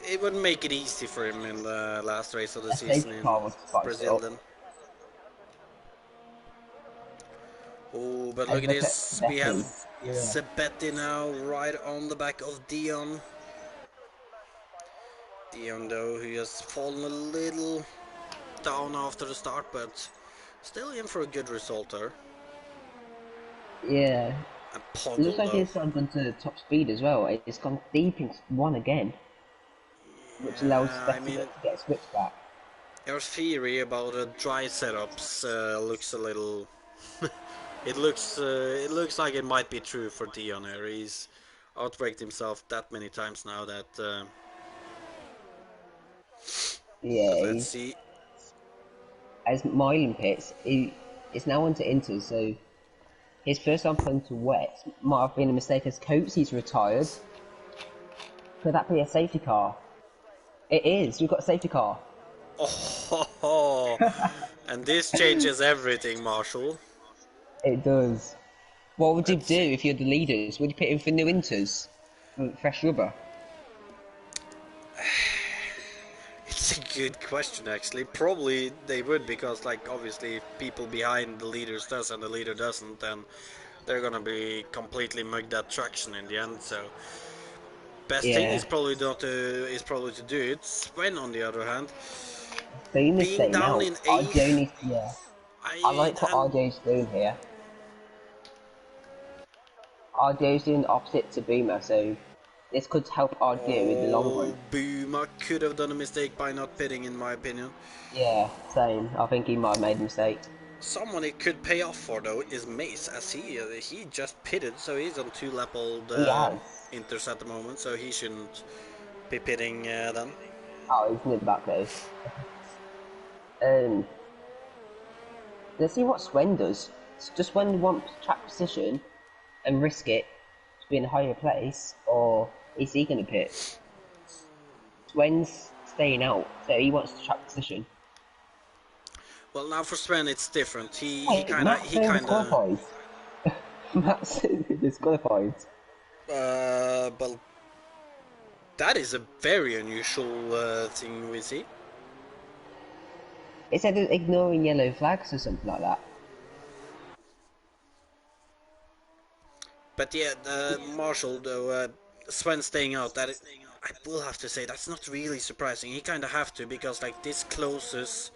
it wouldn't make it easy for him in the last race of the A season safety in car would spice it Brazil up. then. Oh, but look Let's at look at this. We have Betty. Yeah. Sabetti now right on the back of Dion. Dion, though, who has fallen a little down after the start, but still in for a good result there. Yeah. And It looks Poggle, like though. it's gone to top speed as well. It's gone deep in one again, which allows Yeah, I Betty mean, to get a switch back. your theory about dry setups looks a little. it looks like it might be true for Dion here. He's outbraked himself that many times now that. But Yeah, let's he's see. as Milan pits. It's now onto Inter, so his first time playing to wet might have been a mistake as Coates. He's retired. Could that be a safety car? It is. We've got a safety car. Oh, and this changes everything, Marshall. It does. What would you Let's do see. if you're the leaders? Would you pit in for new Inters? Fresh rubber? It's a good question, actually. Probably they would, because, like, obviously, if people behind the leaders does and the leader doesn't, then they're gonna be completely mugged that traction in the end. So, best thing Yeah. is probably to do it. Sven, on the other hand, Beam is being staying down out. in RDO eighth, needs, yeah. I I like what and RDO's doing here. RDO's doing the opposite to Boomer, so this could help RDO in the long run. oh, Buma could have done a mistake by not pitting, in my opinion. Yeah, same. I think he might have made a mistake. Someone it could pay off for though is Mace, as he just pitted, so he's on 2 lap old He has. Inters at the moment, so he shouldn't be pitting then. Oh, he's near the back though. Um, let's see what Swen does. Does Swen want track position and risk it to be in a higher place, or is he going to pit? Swen's staying out, so he wants to track position. Well, now for Sven it's different. He Wait, kind of Matt's disqualified. Matt's disqualified. but that is a very unusual thing we see. It said ignoring yellow flags or something like that. But yeah, Marshall though, Sven staying out, I will have to say that's not really surprising. He kind of have to, because like this closes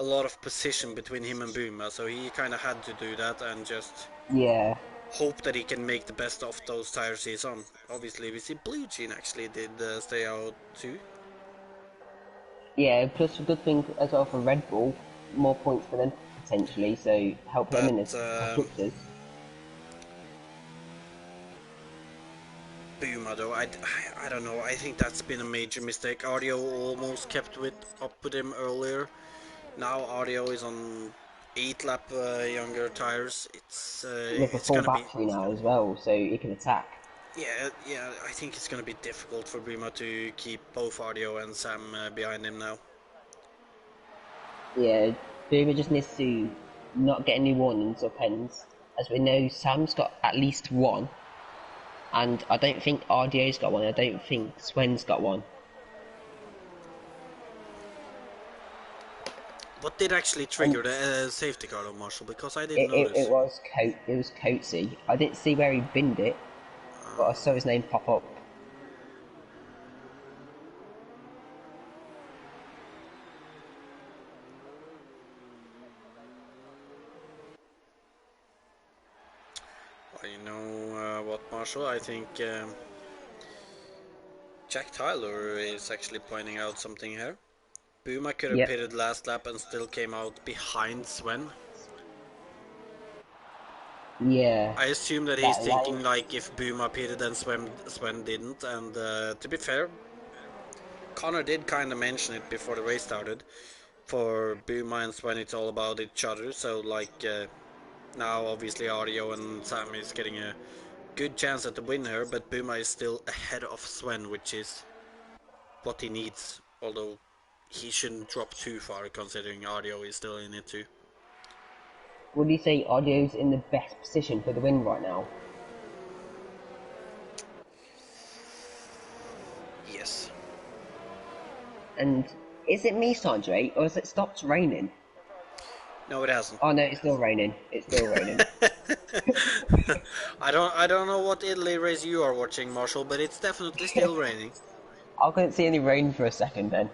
a lot of position between him and Buma, so he kind of had to do that and just Yeah. hope that he can make the best of those tires he's on. Obviously, we see Blue Jean actually did stay out too. Yeah, plus a good thing as well for Red Bull, more points for them potentially, so help them in the But constructors. Buma though, I don't know. I think that's been a major mistake. Audio almost kept up with him earlier. Now Audio is on 8 lap younger tires. With a It's full gonna be, battery now as well, so he can attack. yeah. I think it's gonna be difficult for Buma to keep both Audio and Sam behind him now. Yeah, Boomer just needs to not get any warnings or pens. As we know, Sam's got at least one, and I don't think RDO's got one. I don't think Swen's got one. What did actually And trigger the safety car on Marshall? Because I didn't it notice. was it was Coatsy. I didn't see where he binned it, but I saw his name pop up. Well, you know what, Marshall? I think Jack Tyler is actually pointing out something here. Buma could have Yep. pitted last lap and still came out behind Sven. Yeah. I assume that he's That thinking line. like if Buma pitted and Sven didn't. And to be fair, Connor did kind of mention it before the race started. For Buma and Sven, it's all about each other. So like Now, obviously, Audio and Sam is getting a good chance at the win here, but Buma is still ahead of Sven, which is what he needs. Although he shouldn't drop too far, considering Audio is still in it too. Would you say Audio's in the best position for the win right now? Yes. And is it me, Sanjay, or has it stopped raining? No, it hasn't. Oh no, it's still raining. It's still raining. I don't know what Italy race you are watching, Marshall, but it's definitely still raining. I couldn't see any rain for a second then.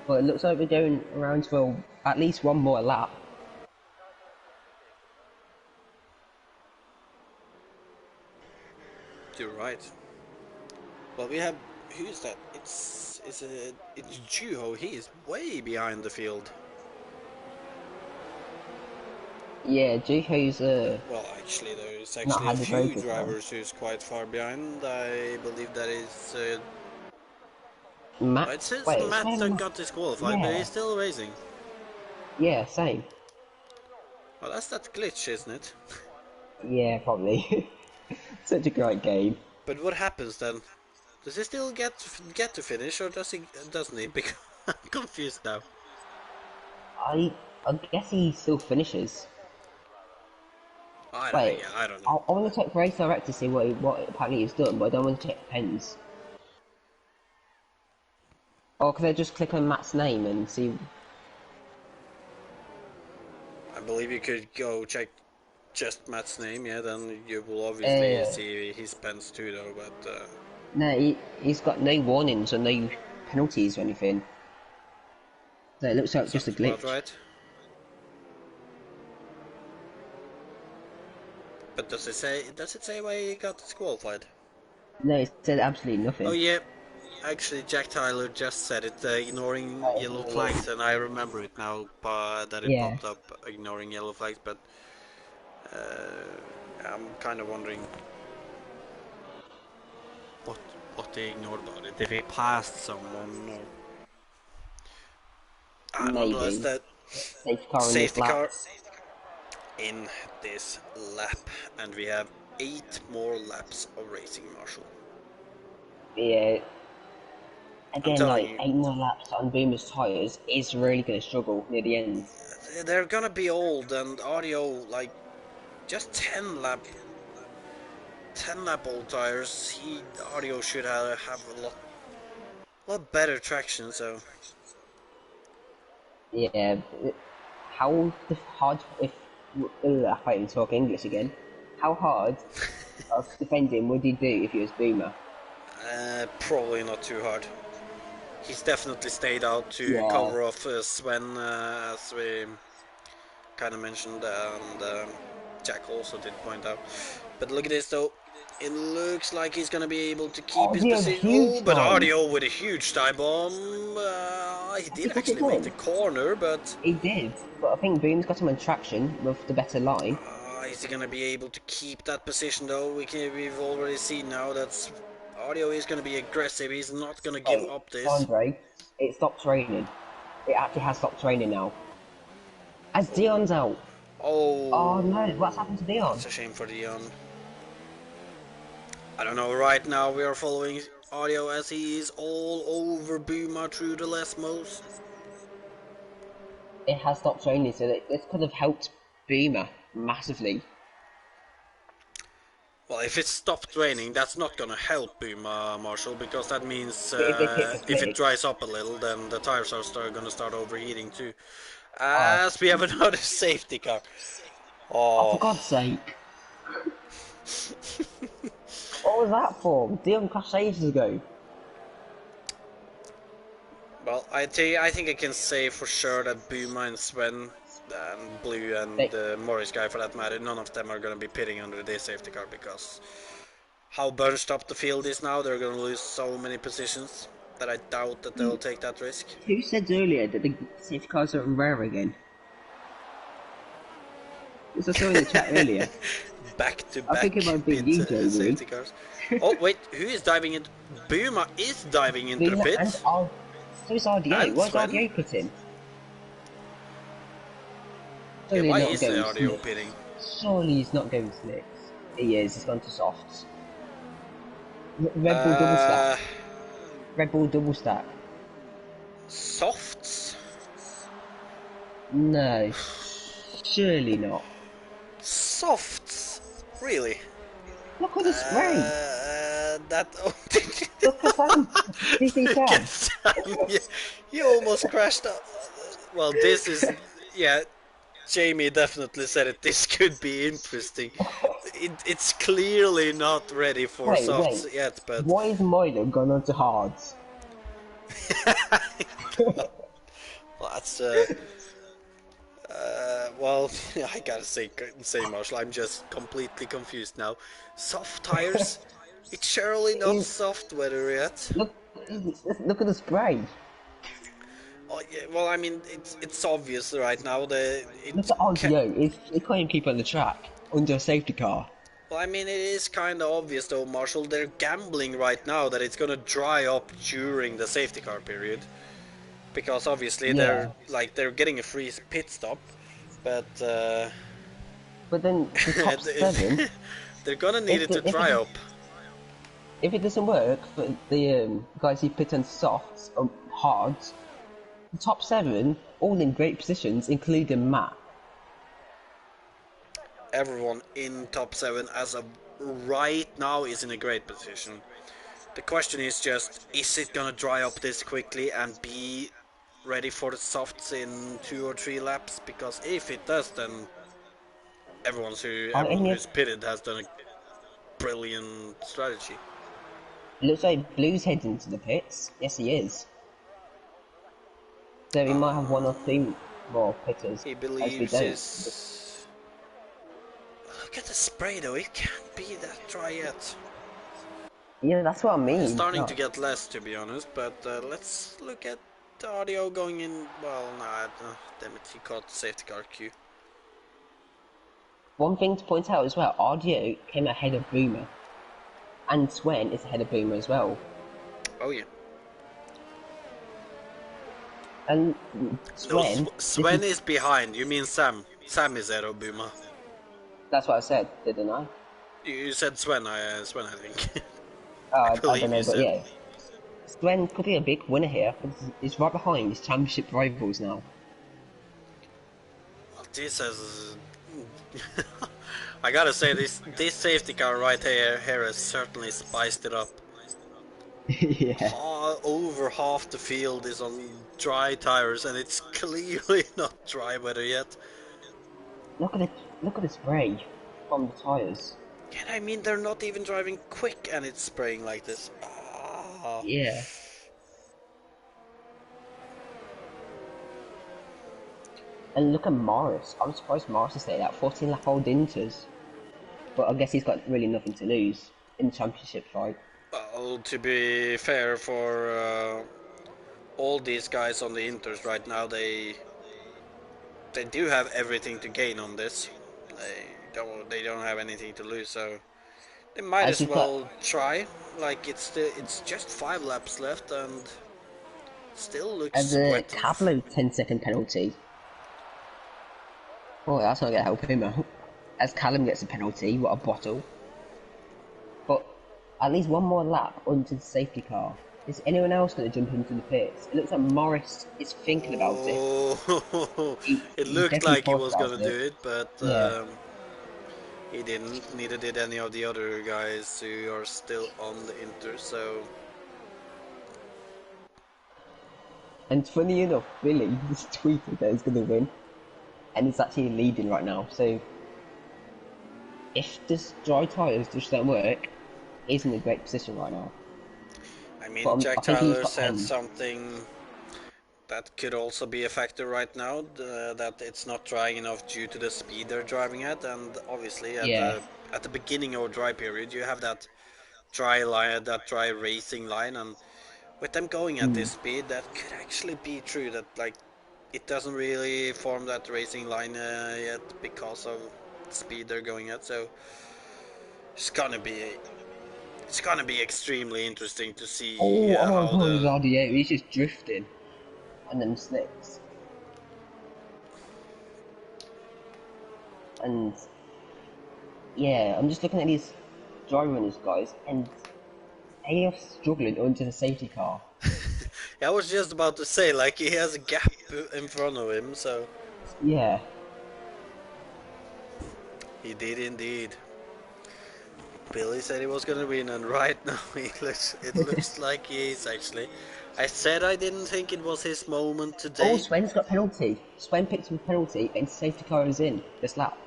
Well, it looks like we're going around for at least one more lap. You're right. Well, we have who's that? It's Juho. He is way behind the field. Yeah, Juho's Well, actually, there's not actually a had a very few good drivers who's quite far behind. I believe that is. Matt. It says Wait, it's Matt saying got disqualified, but yeah, he's still racing. yeah, same. Well, that's that glitch, isn't it? Yeah, probably. Such a great game. But what happens then? Does he still get to finish, or doesn't he? Because I'm confused now. I I guess he still finishes. Yeah, I don't know. I want to check Race Direct to see what apparently he's done, but I don't want to check pens. Or can I just click on Matt's name and see? I believe you could go check just Matt's name, yeah, then you will obviously see his pens too, though, but... No, he's got no warnings or no penalties or anything. So it looks like just a glitch. Right. But does it say why he got disqualified? No, it said absolutely nothing. Oh yeah, actually Jack Tyler just said it, ignoring yellow flags, and I remember it now, that it popped up, ignoring yellow flags, but I'm kind of wondering what they ignored about it. If he passed someone, or... I don't know, is that safety car in this lap, and we have 8 more laps of racing, Marshall. Yeah. Again, like 8 more laps on Boomer's tyres is really going to struggle near the end. They're gonna be old, and Audio, like, just 10 lap old tires. Audio should have a lot better traction. So yeah, how hard if I can't even talk English again. How hard of defending would he do if he was Boomer? Probably not too hard. He's definitely stayed out to cover off Sven, as we kind of mentioned, and Jack also did point out. But look at this though. It looks like he's going to be able to keep his position. Oh, but Audio with a huge dive bomb. He did actually make the corner, but... He did, but I think Boone's got him on traction with the better line. Is he going to be able to keep that position though? We've already seen now that Audio is going to be aggressive. He's not going to give up this. Andre, it stopped raining. It actually has stopped raining now. As Dion's out. Oh no, what's happened to Dion? It's a shame for Dion. I don't know, right now we are following Audio as he is all over Buma through the last most. It has stopped raining, so this could have helped Buma massively. Well, if it stopped raining, that's not gonna help Buma, Marshall, because that means if it dries up a little, then the tires are gonna start overheating too. As we have another safety car. Oh, for God's sake. What was that for? Dion crashed ages ago. Well, I think I can say for sure that Buma and Sven and Blue and the Morris guy for that matter, none of them are going to be pitting under this safety car, because how bunched up the field is now, they're going to lose so many positions that I doubt that they'll take that risk. Who said earlier that the safety cars are rare again? This I saw in the chat earlier. Back to back. I think it might be you, safety cars. Oh wait, who is diving in? Buma is diving into the pit. So it's RDO. And Why's Sven. RDO pitting? Yeah, Surely why not is the going audio slicks. pitting? Surely he's not going slicks. He is. He's gone to softs. Red Bull double stack. Uh, Red Bull double stack. Softs? No. Surely not. Softs? Really? Look at the spray. That. Look at Sam. Do you see Look Sam? at Sam. You almost crashed up. Well, this is. Yeah, Jamie definitely said it. This could be interesting. It's clearly not ready for Wait. softs yet, but. Why is Milo gone on to hards? Well, that's. Well, I gotta say, Marshall, I'm just completely confused now. Soft tires? It's surely not soft weather yet. Look at the spray. Oh, yeah, well, I mean, it's obvious right now. Look at RDO. It can't even keep on the track under a safety car. Well, I mean, it is kind of obvious though, Marshall. They're gambling right now that it's gonna dry up during the safety car period, because obviously Yeah. they're getting a free pit stop, but But then the top 7. they're gonna need it to If dry up. If it doesn't work for the guys who pit on softs or hards, the top 7 all in great positions, including Matt. Everyone in top 7 as of right now is in a great position. The question is just, is it gonna dry up this quickly and be ready for the softs in 2 or 3 laps? Because if it does, then everyone who's pitted has done a brilliant strategy. It looks like Blue's heading to the pits. Yes, he is. So we might have 1 or 2 more pitters. He As we believes don't. his... Look at the spray though, it can't be that dry yet. Yeah, that's what I mean. It's starting to get less, to be honest, but let's look at the audio going in. Well, nah, damn it, he caught the safety car queue. One thing to point out as well, RDO came ahead of Boomer. And Swen is ahead of Boomer as well. Oh yeah. And Swen... No, Sven is behind, you mean Sam. Sam is ahead of Boomer. That's what I said, didn't I? You said Sven, I think. I don't know, but said. yeah. Sven could be a big winner here. He's right behind his championship rivals now. Well, this has... I gotta say, this safety car right here has certainly spiced it up. Yeah. Over half the field is on dry tires, and it's clearly not dry weather yet. Look at the spray from the tires. And I mean, they're not even driving quick, and it's spraying like this. Ah. Yeah. And look at Morris. I'm surprised Morris is stayed out 14-lap-old Inters. But I guess he's got really nothing to lose in the championships, right? Well, to be fair, for all these guys on the Inters right now, they do have everything to gain on this. They don't have anything to lose, so they might as well try. Like it's just 5 laps left, and still looks as a wet. Cablo 10-second penalty. Oh, that's not gonna help him out. As Callum gets a penalty, what a bottle. But at least 1 more lap onto the safety car. Is anyone else going to jump into the pits? It looks like Morris is thinking about it. It looked like he was going to do it, but yeah. he didn't. Neither did any of the other guys who are still on the Inter, so... And funny enough, Billy just tweeted that he's going to win. And he's actually leading right now, so... If this dry tyres just don't work, he's in a great position right now. I mean, Jack Tyler said something that could also be a factor right now, that it's not drying enough due to the speed they're driving at, and obviously at the beginning of a dry period you have that dry line, that dry racing line, and with them going at this speed, that could actually be true, that like it doesn't really form that racing line yet because of the speed they're going at, so it's gonna be It's gonna be extremely interesting to see Oh my how god, his the RDA, he's just drifting. And then slicks. And yeah, I'm just looking at these dry runners, guys, and they are struggling onto the safety car. I was just about to say, like, he has a gap in front of him, so Yeah. he did indeed. Billy said he was gonna win, and right now it looks like he is actually. I said I didn't think it was his moment Oh, today. Sven's got penalty. Sven picked up a penalty and safety car is in this lap.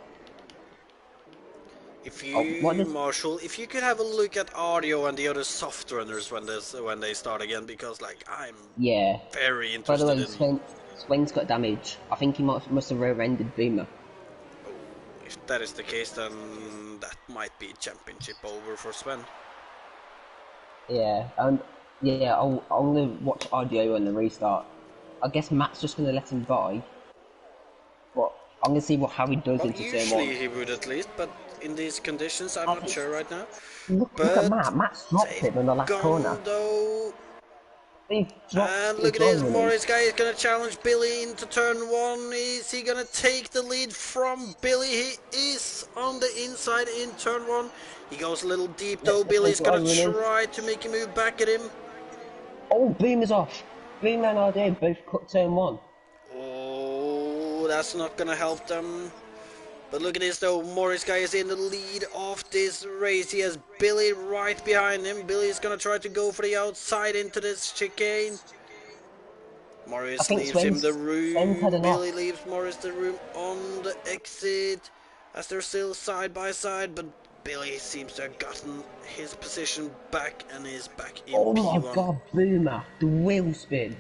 If Oh, what you, does... Marshall, if you could have a look at Audio and the other soft runners when they start again, because like I'm Yeah. very By the interested way, in. Sven's got damage. I think he must have rear-ended Boomer. Oh, if that is the case, then that might be championship over for Sven. Yeah, and yeah, I'm gonna watch audio on the restart. I guess Matt's just gonna let him by, but I'm gonna see how he does Well, into turn one. usually he would at least, but in these conditions, I'm I not think, sure right now. look at But Matt. Matt's dropped they've him in the last corner. gone though. They've dropped And the look at this, drivers. Morris guy is gonna challenge Billy into turn one. Is he gonna take the lead from Billy? He is on the inside in turn one. He goes a little deep though. Let's go Billy's to our gonna runners. try to make him move back at him. Oh, Boomer's off. Boomer and RDA both cut turn one. Oh, that's not gonna help them. But look at this though, Morris guy is in the lead of this race. He has Billy right behind him. Billy is gonna try to go for the outside into this chicane. I Morris think leaves him the Sven's had room. enough. Billy leaves Morris the room on the exit as they're still side by side. But Billy seems to have gotten his position back and is back in Oh my P1. god, Boomer, the wheel spin.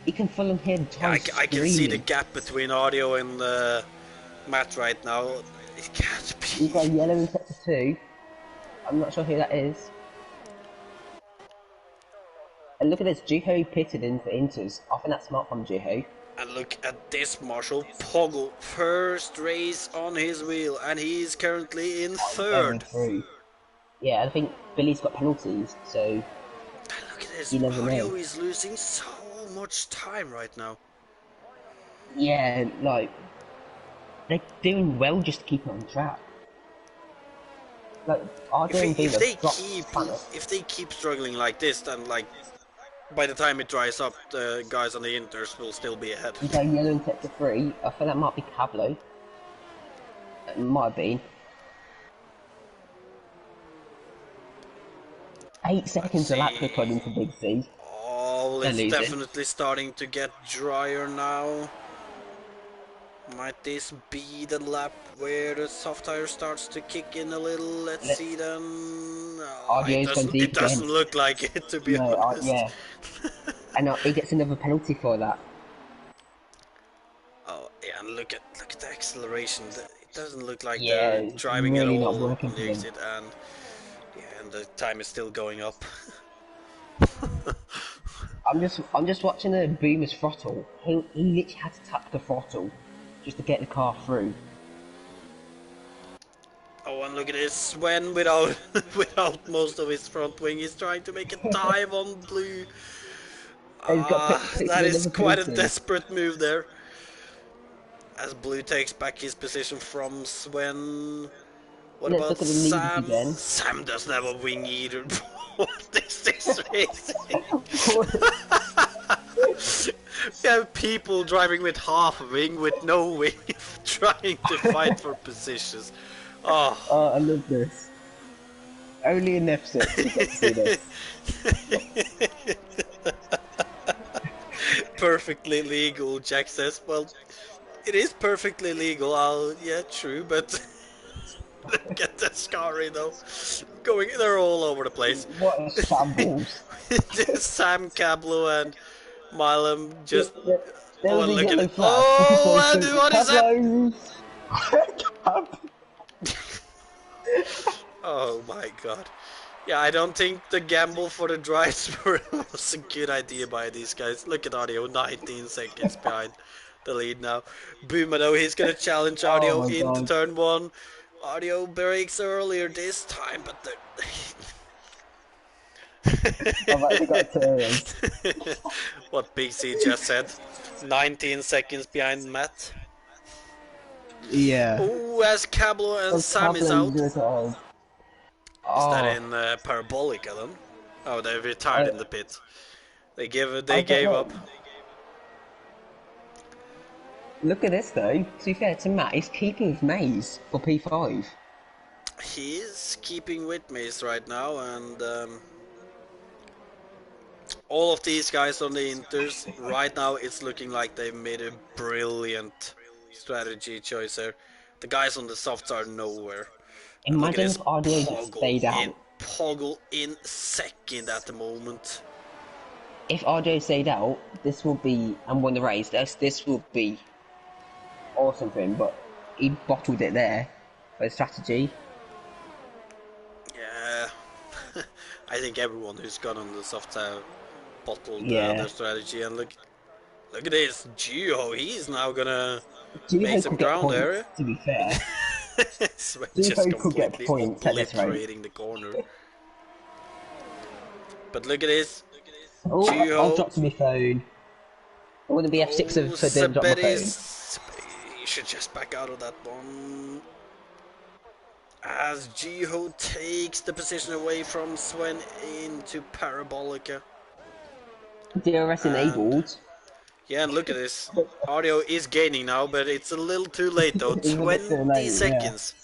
He can full on hear the Yeah, tires I can see the screaming. gap between Audio and Matt right now. It can't We've got be. a yellow in sector 2. I'm not sure who that is. And look at this, Jiho pitted in for Inters. I think that's smart from Jiho. And look at this, Marshall Poggle. First race on his wheel, and he is currently in Oh, he's going third. through. Yeah, I think Billy's got penalties, so And look at this, you never know. Audio is losing so much time right now. Yeah, like, they're doing well just to keep it on track. Like, If RJ they, and if Boomer they dropped keep Spanish. if they keep struggling like this, then like by the time it dries up, the guys on the Inters will still be ahead. We go yellow in sector 3. I think that might be Cablo. It might have been. 8 Let's seconds a lap see. according to Big C. Oh, They're it's losing. definitely starting to get drier now. Might this be the lap where the soft tire starts to kick in a little? Let's see then. Oh, RDA's gone it deep again. doesn't look like it, to be No, honest. yeah. And he gets another penalty for that. Oh yeah, and look at the acceleration. It doesn't look like Yeah, they're it's driving at really not all working on for the them. exit, and yeah, and the time is still going up. I'm just watching the Boomer's throttle. He literally had to tap the throttle just to get the car through. Oh, and look at this, Sven without without most of his front wing. He's trying to make a dive on Blue. And he's got picked That up is another quite a penalty. desperate move there. As Blue takes back his position from Sven. What Let's about look at the leaders Sam? again. Sam doesn't have a wing either. What is this racing? We have people driving with half a wing, with no wing, trying to fight for positions. Oh. Oh, I love this. Only in F6 we get to see this. Perfectly legal, Jack says. Well, it is perfectly legal. Yeah, true, but look at the Scary though. They're all over the place. What a shambles. Sam Cablo and Milam just. There Oh, was and a look at yellow it. flag. Oh, and what is that? Cablo. Oh my god. Yeah, I don't think the gamble for the dry spur was a good idea by these guys. Look at Audio, 19 seconds behind the lead now. Boomer though, he's gonna challenge Oh Audio my into god. turn one. Audio breaks earlier this time, but I've actually got tears. What Big C just said. 19 seconds behind Matt. Yeah. Oh, as Cablo and Oh, Sam is Kaplan's out. gonna go. Is that Oh, in Parabolica then? Oh, they retired I, in the pit. They give. I They don't gave know. up. Look at this though. To be fair to Matt, he's keeping his maze for P5. He is keeping with Mace right now, and all of these guys on the Inters right now, it's looking like they've made a brilliant strategy choice here. The guys on the softs are nowhere. And look at Imagine this if Audio just stayed out. Poggle in second at the moment. If RJ stayed out, this will be and won the race. This will be awesome for him. But he bottled it there for his strategy. Yeah, I think everyone who's gone on the soft have bottled Yeah. their strategy. And look at this, Gio. He's now gonna make Jiho some could get ground points. there. To be fair, Sven just Jiho could get completely points at this rate. obliterating the corner. But look at this, Oh, I'll Gio. drop to my phone. I wouldn't be F6 Oh, if I didn't drop my phone. Sabetis. He should just back out of that one. As Jiho takes the position away from Sven into Parabolica. DRS And enabled. yeah, and look at this. Audio is gaining now, but it's a little too late though. It's a bit too 20 late, yeah. seconds.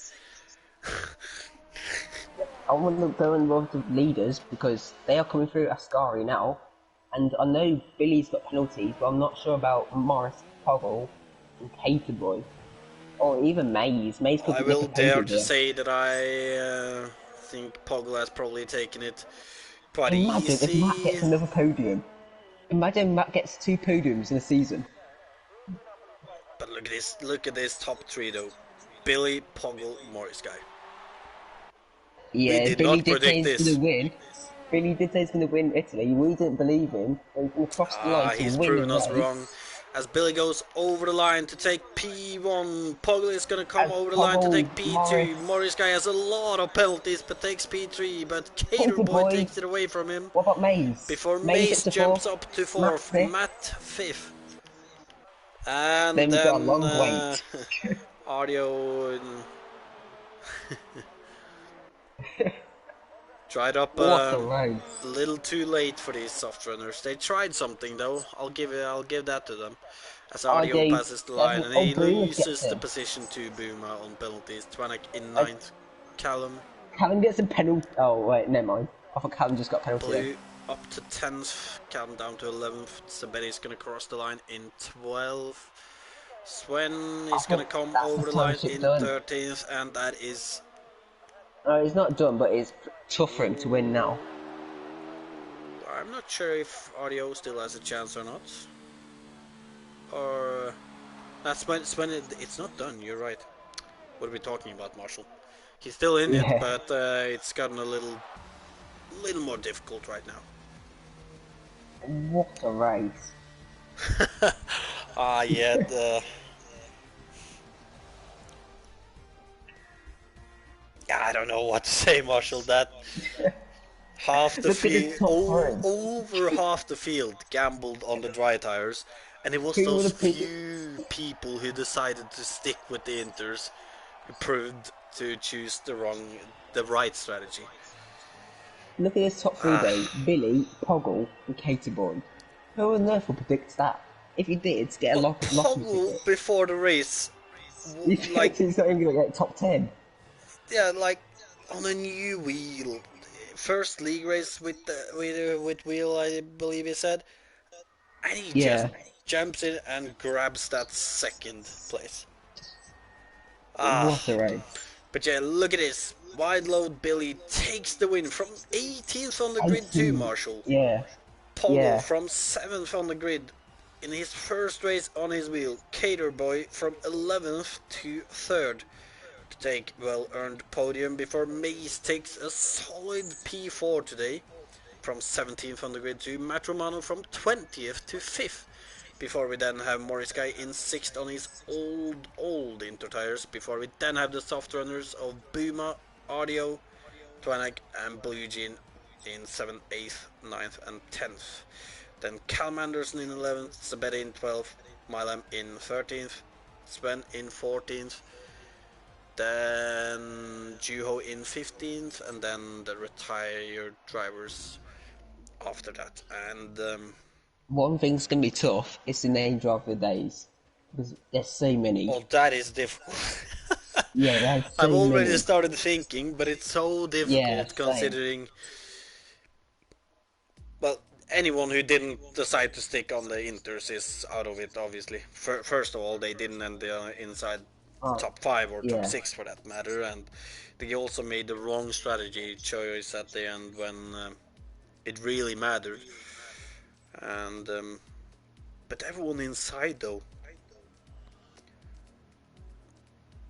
I want to go involved with leaders because they are coming through Ascari now. And I know Billy's got penalties, but I'm not sure about Morris, Poggle, and Caterboy. Or even Maze. Maze could I make will a dare podium to here. say that I think Poggle has probably taken it quite Imagine if Matt easy. gets another podium. Imagine Matt gets 2 podiums in a season. But look at this top three though. Billy, Poggle, Morris guy. We Yeah, did Billy not did say predict he's going this. to win. Billy did say he's going to win Italy. We didn't believe him. But he's going to cross the line to He's win proven a us race. wrong. As Billy goes over the line to take P1, Poggle is going to come As over the line to Poggle, take P2. Morris, Morris guy has a lot of penalties but takes P3, but Cater Caterboy Boy. takes it away from him What about Maze? before Maze up Mace to jumps 4th. up to Matt 4th, 5th. Matt 5th. And Then we've got a then long wait. Audio dried up What a a race. little too late for these soft runners. They tried something though. I'll give that to them. As Audio RJ, passes the line and he Boomer gets loses the him. position to Boomer on penalties. Twanak in As 9th. Callum Callum gets a penalty. Oh, wait, never mind. I thought Callum just got penalty then. Blue up to 10th. Callum down to 11th. Sabetti's going to cross the line in 12th. Sven is going to think come that's over the the line township in done. 13th, and that is. No, he's not done, but it's tough for him to win now. I'm not sure if Audio still has a chance or not. Or. That's when it's not done, you're right. What are we talking about, Marshall? He's still in it, Yeah. but it's gotten a little more difficult right now. What a race. Yeah, I don't know what to say, Marshall. That half the Look at his field, top three. over half the field, gambled on the dry tires, and it was Who would those have picked? few people who decided to stick with the Inters who proved to choose the right strategy. Look at his top three though. Billy, Poggle, and Caterboy. Who on earth will predict that? If he did, get a Well, lottery Poggle ticket. before the race, You think like he's not even going to get top 10? yeah, like on a new wheel, first league race with wheel, I believe he said, and he just Yeah. jumps in and grabs that second place. What a race. But yeah, look at this. Wide load Billy takes the win from 18th on the grid too, 18. Marshall. Yeah. Poggle Yeah. from 7th on the grid in his first race on his wheel. Caterboy from 11th to 3rd to take well-earned podium before Mace takes a solid P4 today from 17th on the grid to Matt Romano from 20th to 5th. Before we then have Morris Guy in 6th on his old Inter tires. Before we then have the soft runners of Buma, Audio, Twanak and Blue Jean in 7th, 8th, 9th, and 10th. Then Callum Anderson in 11th, Sabetta in 12th, Milam in 13th, Sven in 14th, then Juho in 15th, and then the retired drivers after that. And One thing's gonna be tough. It's the name drop of the days because there's so many. oh, that is difficult. Yeah, there's so I've already many. started thinking, but it's so Yeah, difficult same. considering, well, anyone who didn't decide to stick on the Inters is out of it, obviously. First of all, they didn't end inside Oh, top 5 or top yeah. 6 for that matter, and they also made the wrong strategy choice at the end when it really mattered. And but everyone inside though,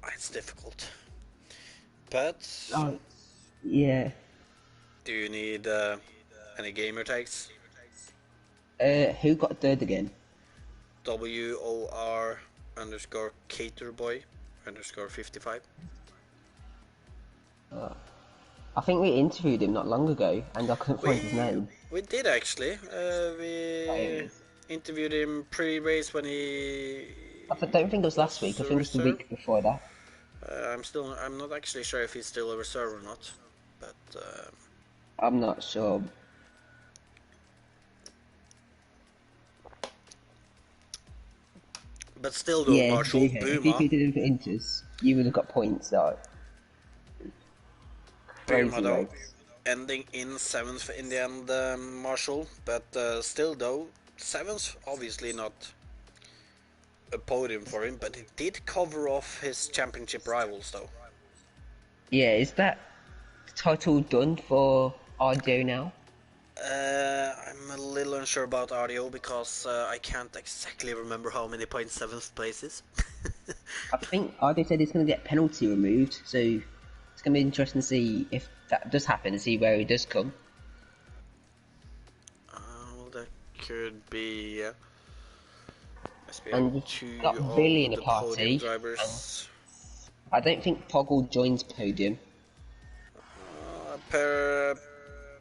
it's difficult. But Oh, yeah. do you need any gamer tags? Who got third again? WOR underscore caterboy underscore 55. I think we interviewed him not long ago, and I couldn't find his We name. we did actually. We Um, interviewed him pre-race when he don't think it was last week. was I a think it was the reserve. week before that. I'm not actually sure if he's still a reserve or not, but I'm not sure. still though, Yeah, Marshall if you Buma, did it for Inters, you would have got points. Though. Crazy though race. ending in 7th in the end, Marshall, but still though 7th obviously not a podium for him, but he did cover off his championship rivals though. Yeah, is that title done for RDO now? I'm a little unsure about RDO because I can't exactly remember how many points 7th place is. I think RDO said he's going to get penalty removed, so it's going to be interesting to see if that does happen and see where he does come. Well, that could be. Must be And we've two got Billy in of a the podium party, and drivers. I don't think Poggle joins podium.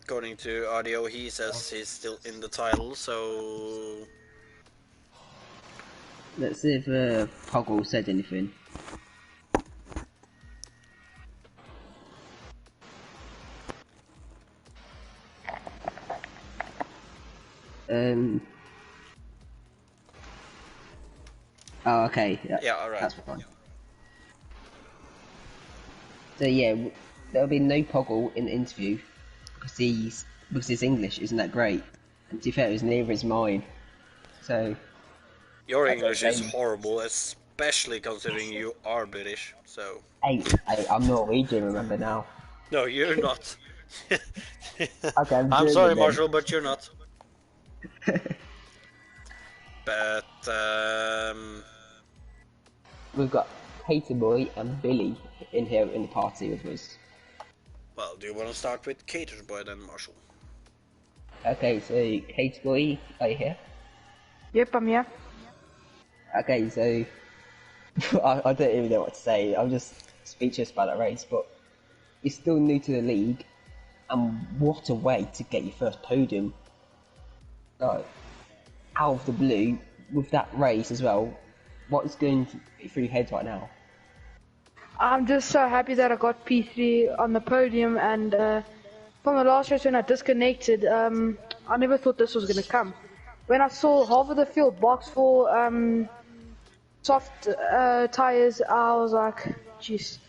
According to RDO, he says he's still in the title, so. Let's see if Poggle said anything. Oh, okay. Yeah, alright. That's fine. So yeah, there'll be no Poggle in the interview because his English isn't that great, and to be fair, it's neither is mine. So Your I don't English is blame him. horrible, especially considering you are British, so. I'm Norwegian. Remember now. No, you're not. Okay, I'm I'm German sorry, then. Marshall, but you're not. But, We've got Hater Boy and Billy in here in the party with us. well, do you want to start with Caterboy then, Marshall? Okay, so Hater Boy, are you here? Yep, I'm here. Okay, so I don't even know what to say. I'm just speechless about that race, but you're still new to the league, and what a way to get your first podium. Like, out of the blue, with that race as well, what's going through your head right now? I'm just so happy that I got P3 on the podium, and from the last race when I disconnected, I never thought this was going to come. When I saw half of the field box for soft tires, I was like, jeez,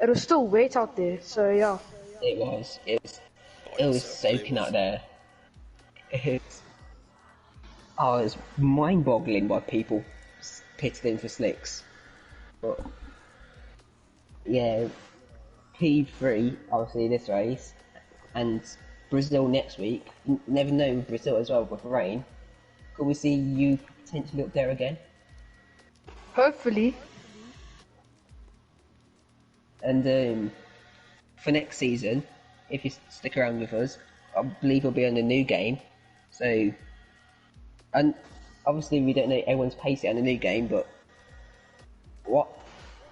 it was still wet out there, so yeah. It was Oh, it yes, was certainly soaking was. out there. It's mind-boggling why people pitted in for slicks. But yeah, P3 obviously this race, and Brazil next week. Never know with Brazil as well with rain. Could we see you potentially up there again? Hopefully. And for next season, if you stick around with us, I believe we'll be on the new game. So, and obviously we don't know everyone's pace yet on the new game, but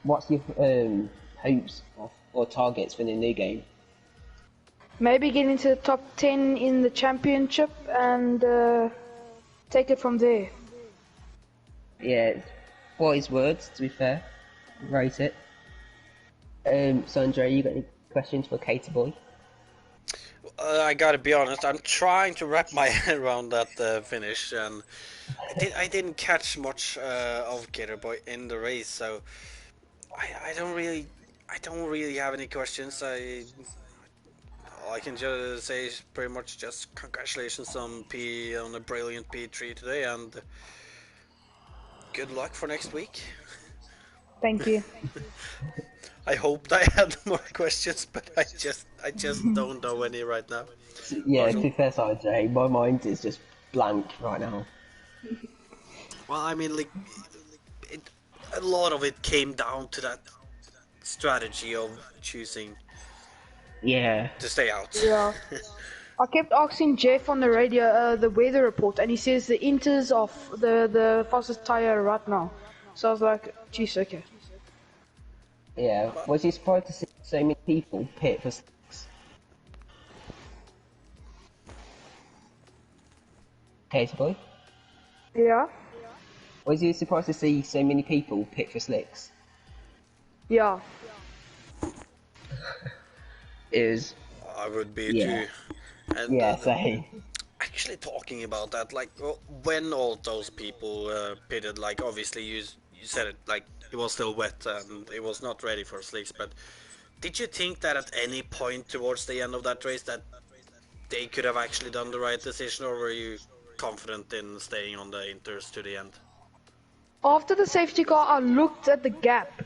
what's your hopes or targets for the new game? Maybe get into the top 10 in the championship and take it from there. Yeah, wise words, to be fair. Rate it. So, Andre, you got any questions for Katie Boy? I gotta be honest, I'm trying to wrap my head around that finish, and I didn't catch much of Gator Boy in the race, so I don't really have any questions. All I can just say is pretty much just congratulations on a brilliant P3 today, and good luck for next week. Thank you. I hoped I had more questions, but I just don't know any right now. Yeah, to Marshall? be fair, Andre, my mind is just blank right now. Well, I mean, like, a lot of it came down to that strategy of choosing Yeah. to stay out. Yeah. I kept asking Jeff on the radio the weather report, and he says the Inter's off the fastest tire right now. So I was like, geez, okay. Yeah. Was you surprised to see so many people pit for slicks? Katie Boy? Yeah? Was you surprised to see so many people pit for slicks? Yeah. It was... I would be Yeah. too. And Yeah, same. actually talking about that, like when all those people pitted, like obviously you said it, like it was still wet and it was not ready for slicks, but did you think that at any point towards the end of that race that they could have actually done the right decision, or were you confident in staying on the Inters to the end? After the safety car, I looked at the gap.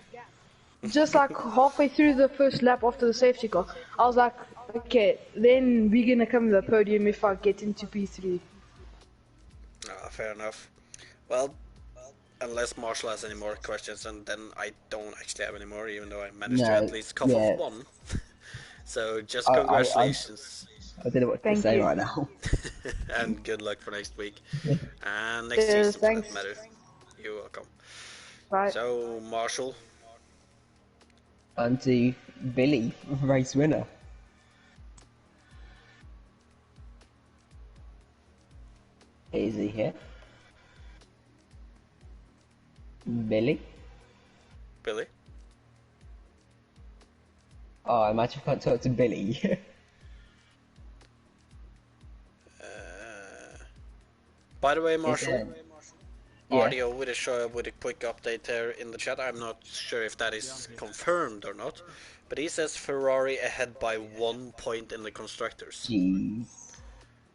Just like halfway through the first lap after the safety car, I was like, okay, then we're gonna come to the podium if I get into P3. Fair enough. Well, unless Marshall has any more questions, and then I don't actually have any more, even though I managed to No, at least cough yeah. off one. So just I congratulations. don't know what to Thank say you. right now. And good luck for next week. And next season, for Thanks. that matter. You're welcome. Bye. So, Marshall, And to Billy, race winner. Is he here? Billy? Billy. Oh, I imagine I can't talk to Billy. By the way, Marshall, Yeah. audio with a quick update there in the chat. I'm not sure if that is confirmed or not, but he says Ferrari ahead by 1 point in the constructors. Jeez.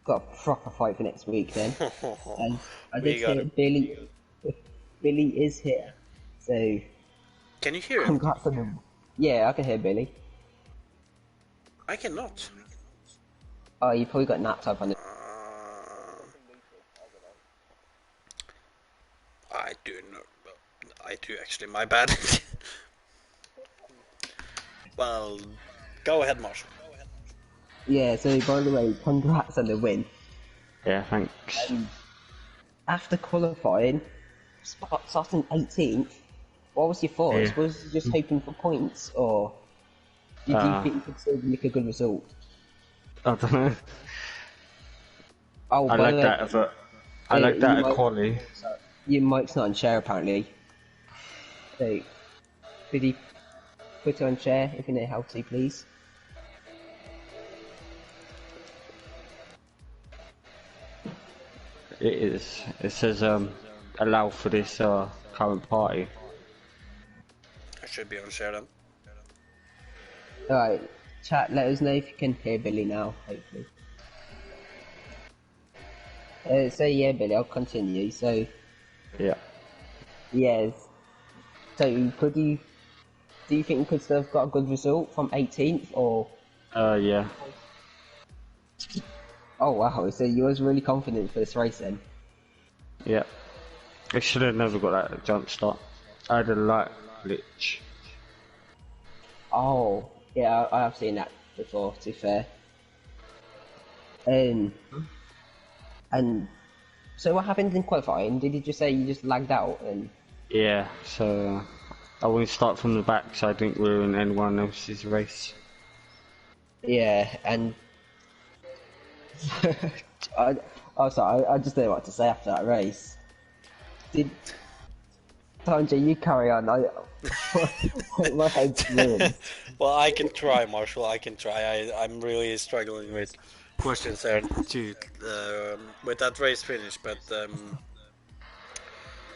Got a proper fight for next week then. And I We did got hear it. Billy is here. So Can you hear him? congrats on him. Yeah, I can hear Billy. I cannot. Oh, you probably got napped up on it. I do know. I do actually. My bad. Well, go ahead, Marshall. Yeah, so by the way, congrats on the win. Yeah, thanks. After qualifying, starting 18th, what was your thoughts? Yeah. Was you just hoping for points, or did you think you could still make a good result? I don't know. Oh, I by like the way, that as a. I yeah, like that you at might- quali. Your mic's not on share apparently. So, could you put it on share if you know how to, please? It is. It says allow for this current party. I should be on share then. Alright, chat, let us know if you can hear Billy now, hopefully. So yeah, Billy, I'll continue. So, Yeah. yes. So, do you think you could still have got a good result from 18th, or? Yeah. Oh wow, so you was really confident for this race then? Yeah. I should have never got that jump start. I had a light glitch. Oh, yeah, I have seen that before, to be fair. And so what happened in qualifying? Did you just say you just lagged out and? Yeah. So I want to start from the back, so I didn't ruin anyone else's race. Yeah, and I just don't know what to say after that race. Did Sanjay, you carry on? My head's ruined. Well, I can try, Marshall. I can try. I'm really struggling with questions there too, with that race finish. But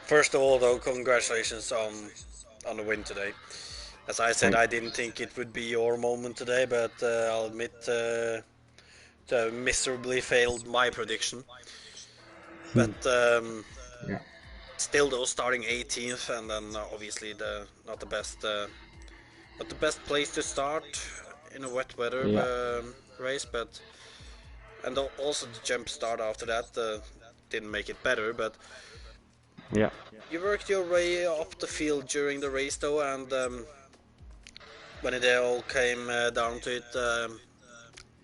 first of all, though, congratulations on the win today. As I said, I didn't think it would be your moment today, but I'll admit miserably failed my prediction. But Yeah. still, though, starting 18th, and then obviously not the best place to start in a wet weather Yeah. race, but and also the jump start after that didn't make it better. But Yeah. you worked your way up the field during the race, though, and when it all came down to it,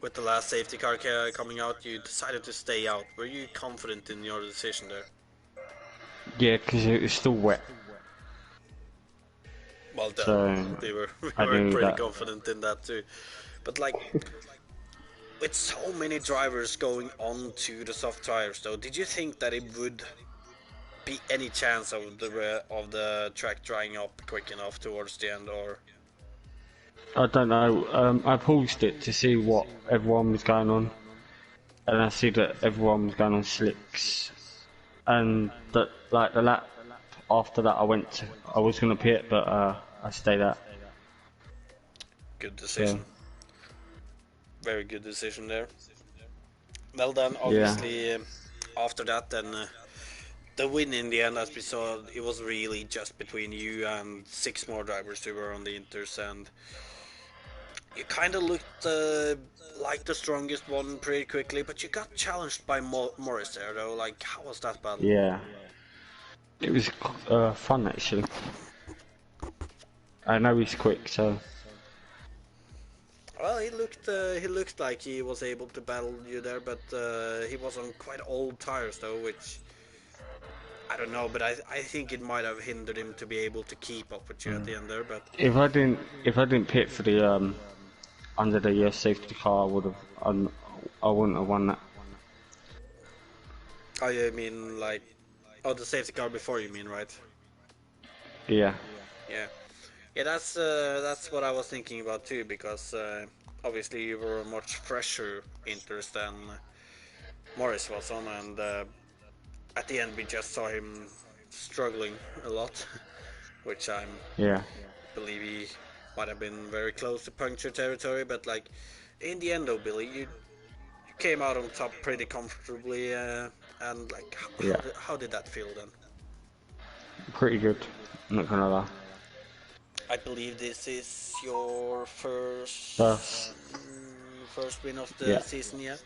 with the last safety car coming out, you decided to stay out. Were you confident in your decision there? Yeah, because it was still wet. Well done. So We I were knew pretty that. confident in that too. But like, with so many drivers going on to the soft tires, though, did you think that it would be any chance of the track drying up quick enough towards the end, or? I don't know. I paused it to see what everyone was going on, and I see that everyone was going on slicks, and that like the lap after that I was gonna pit, but I stayed out. Good So decision. Very good decision there. Well done. yeah, Obviously, after that, then the win in the end, as we saw, it was really just between you and six more drivers who were on the Inters, and you kind of looked like the strongest one pretty quickly, but you got challenged by Morris there, though. Like, how was that battle? yeah. It was fun actually. I know he's quick, so Well, he looked like he was able to battle you there, but he was on quite old tires though, which I don't know, but I think it might have hindered him to be able to keep up with you at the end there. But if I didn't pit for the under the safety car, I wouldn't have won that. oh, you mean like the safety car before you mean, right? Yeah, Yeah, yeah, that's what I was thinking about too, because obviously you were a much fresher Inters than Morris was on, and at the end we just saw him struggling a lot, which I yeah. believe he might have been very close to puncture territory. But like in the end, though, Billy, you came out on top pretty comfortably, and like Yeah. how did that feel then? Pretty good. I'm not gonna lie. I believe this is your First. first win of the Yeah. season, yeah.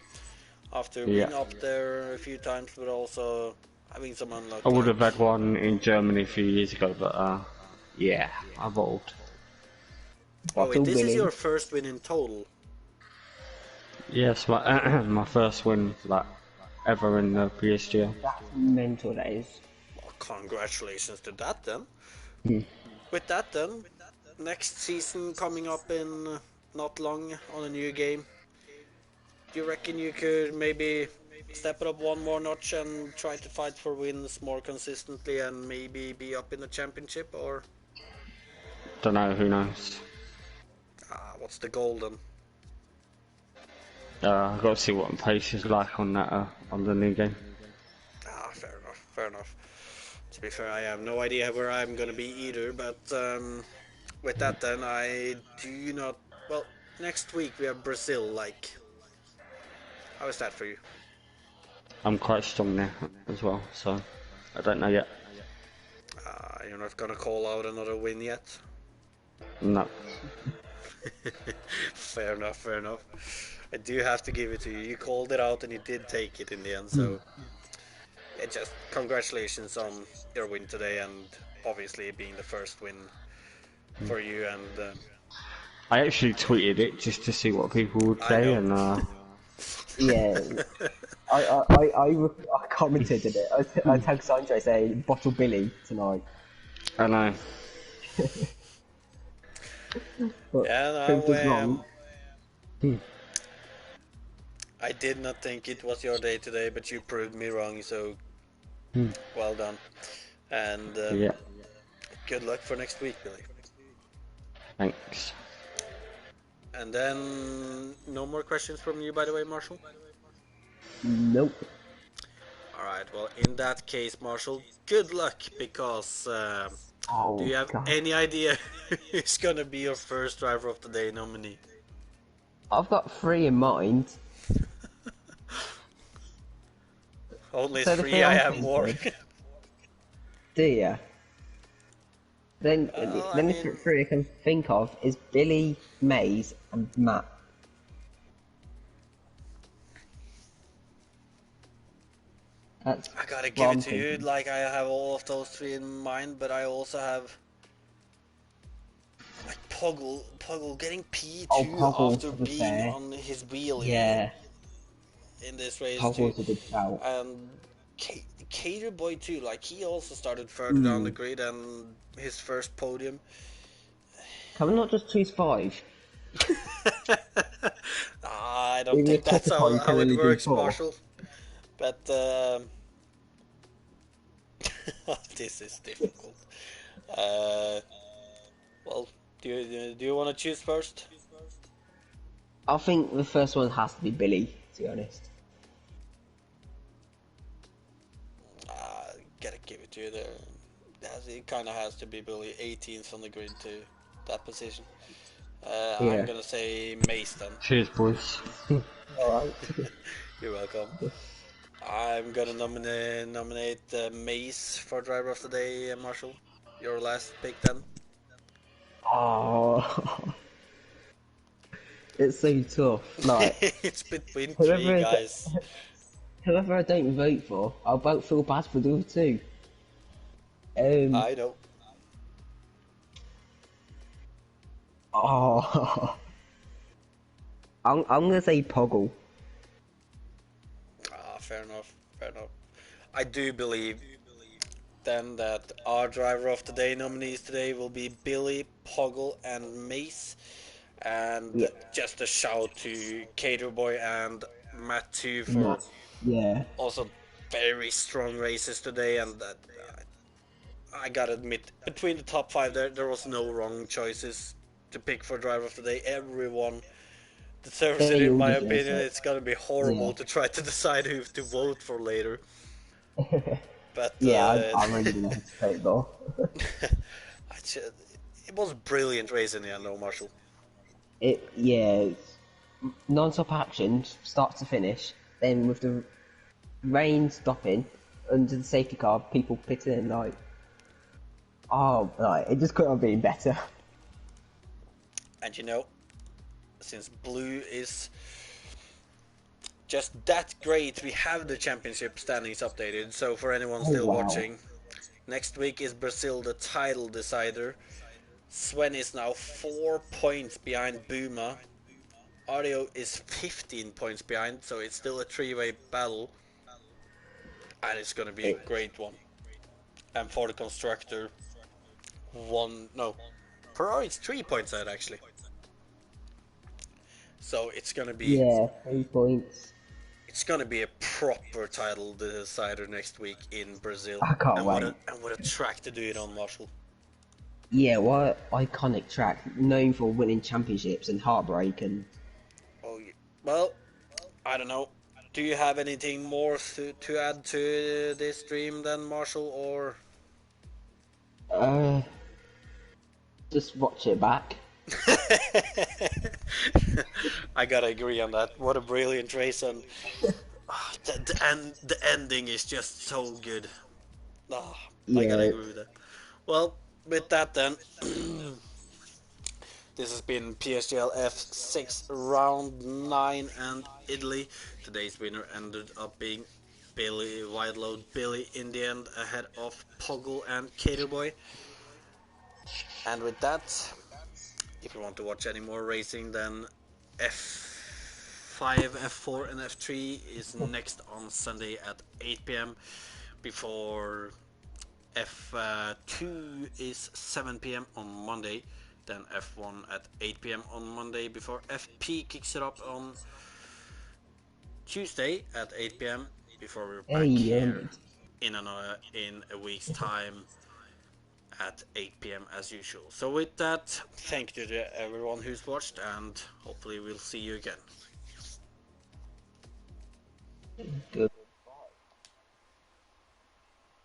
After Yeah. being up there a few times, but also having some unluck. I would Like, have had one in Germany a few years ago, but yeah, I bowled. oh wait, Bottle this is Billy. your first win in total. Yes, my my first win like ever in the PSGL. That's mental, that is. Well, congratulations to that then. Hmm. With that then, next season coming up in not long on a new game. Do you reckon you could maybe step it up one more notch and try to fight for wins more consistently and maybe be up in the championship, or Don't know, who knows. what's the goal then? I've got to see what pace is like on that on the new game. Fair enough, fair enough. To be fair, I have no idea where I'm gonna be either, but with that then, I do not. Well, next week we have Brazil. Like, how is that for you? I'm quite strong there as well, so I don't know yet. You're not gonna call out another win yet. No. Fair enough, fair enough. I do have to give it to you. You called it out and you did take it in the end, so just congratulations on your win today, and obviously being the first win for you. And I actually tweeted it just to see what people would say, and Yeah. I commented on it. I tagged Sanjay saying Bottle Billy tonight. I know. But yeah, proved us no, wrong. I did not think it was your day today, but you proved me wrong, so well done. And Yeah, good luck for next week, Billy. thanks. And then, no more questions from you, by the way, Marshall? Nope. Alright, well, in that case, Marshall, good luck, because do Oh you have god. any idea who's gonna be your first driver of the day nominee? I've got 3 in mind. Only So the 3 three, I I'm have more. thinking, do ya? Then, Well, I then the mean, 3 I can think of is Billy, Maze, and Matt. That's I gotta what give it I'm to you, thinking. like I have all of those 3 in mind, but I also have like Poggle getting Oh, P2 Poggle, after to be being fair. on his wheelie Yeah, in this race too, Poggle's a good shout. and Cater Boy too. Like he also started further down the Hmm. grid and his first podium. Can we not just choose 5? I don't In the think that's top car, you how can it only do works, 4. Marshall. But this is difficult. Uh, well, do you want to choose first? I think the first one has to be Billy, to be honest. Gotta give it to you there. It kind of has to be Billy, 18th on the grid to that position. I'm Yeah. gonna say Mace then. Cheers, boys. Alright. You're welcome. I'm gonna nominate Mace for driver of the day, Marshall. Your last pick then. Oh, it's so tough. Like, It's between three whoever, guys. whoever I don't vote for, I'll both feel bad for the other 2. Um, I know. oh, I'm gonna say Poggle. Fair enough. Fair enough. I do believe then that our driver of the day nominees today will be Billy, Poggle, and Mace. And Yeah, just a shout to Caterboy and Matt too for Matt. Yeah. also very strong races today. And that I gotta admit, between the top 5 there was no wrong choices to pick for driver of the day. Everyone deserves it, They in all my deserve opinion. it. It's gonna be horrible Yeah. to try to decide who to vote for later. But Yeah, I really don't know how to vote though. it was brilliant race in the end, though, Marshall. Yeah, non-stop action, start to finish. Then with the rain stopping under the safety car, people pitting in like, oh, like it just couldn't have been better. And since blue is just that great, we have the championship standings updated. So for anyone Oh still wow. watching, next week is Brazil, the title decider. Sven is now 4 points behind Buma. Audio is 15 points behind, so it's still a 3-way battle. And it's gonna be a It, great one. And for the constructor, Ferrari is 3 points ahead actually. So it's gonna be yeah, 3 points. It's gonna be a proper title decider next week in Brazil, I can't and what wait. a track to do it on, Marshall. Yeah, what an iconic track, known for winning championships and heartbreak and. Oh, yeah. Well, I don't know. Do you have anything more to add to this stream then, Marshall, or? Uh, just watch it back. I gotta agree on that. What a brilliant race, and the ending is just so good. I gotta Yeah, agree with that. Well, with that then. This has been PSGL F6 round 9 and Italy. Today's winner ended up being Billy Wideload Billy in the end, ahead of Poggle and Caterboy. And with that, if you want to watch any more racing, then F5, F4 and F3 is next on Sunday at 8 p.m. before F2 is 7 p.m. on Monday. then F1 at 8 p.m. on Monday before FP kicks it up on Tuesday at 8 p.m. before we're back here in a week's time at 8 p.m. as usual. So with that, thank you to everyone who's watched, and hopefully we'll see you again. Good.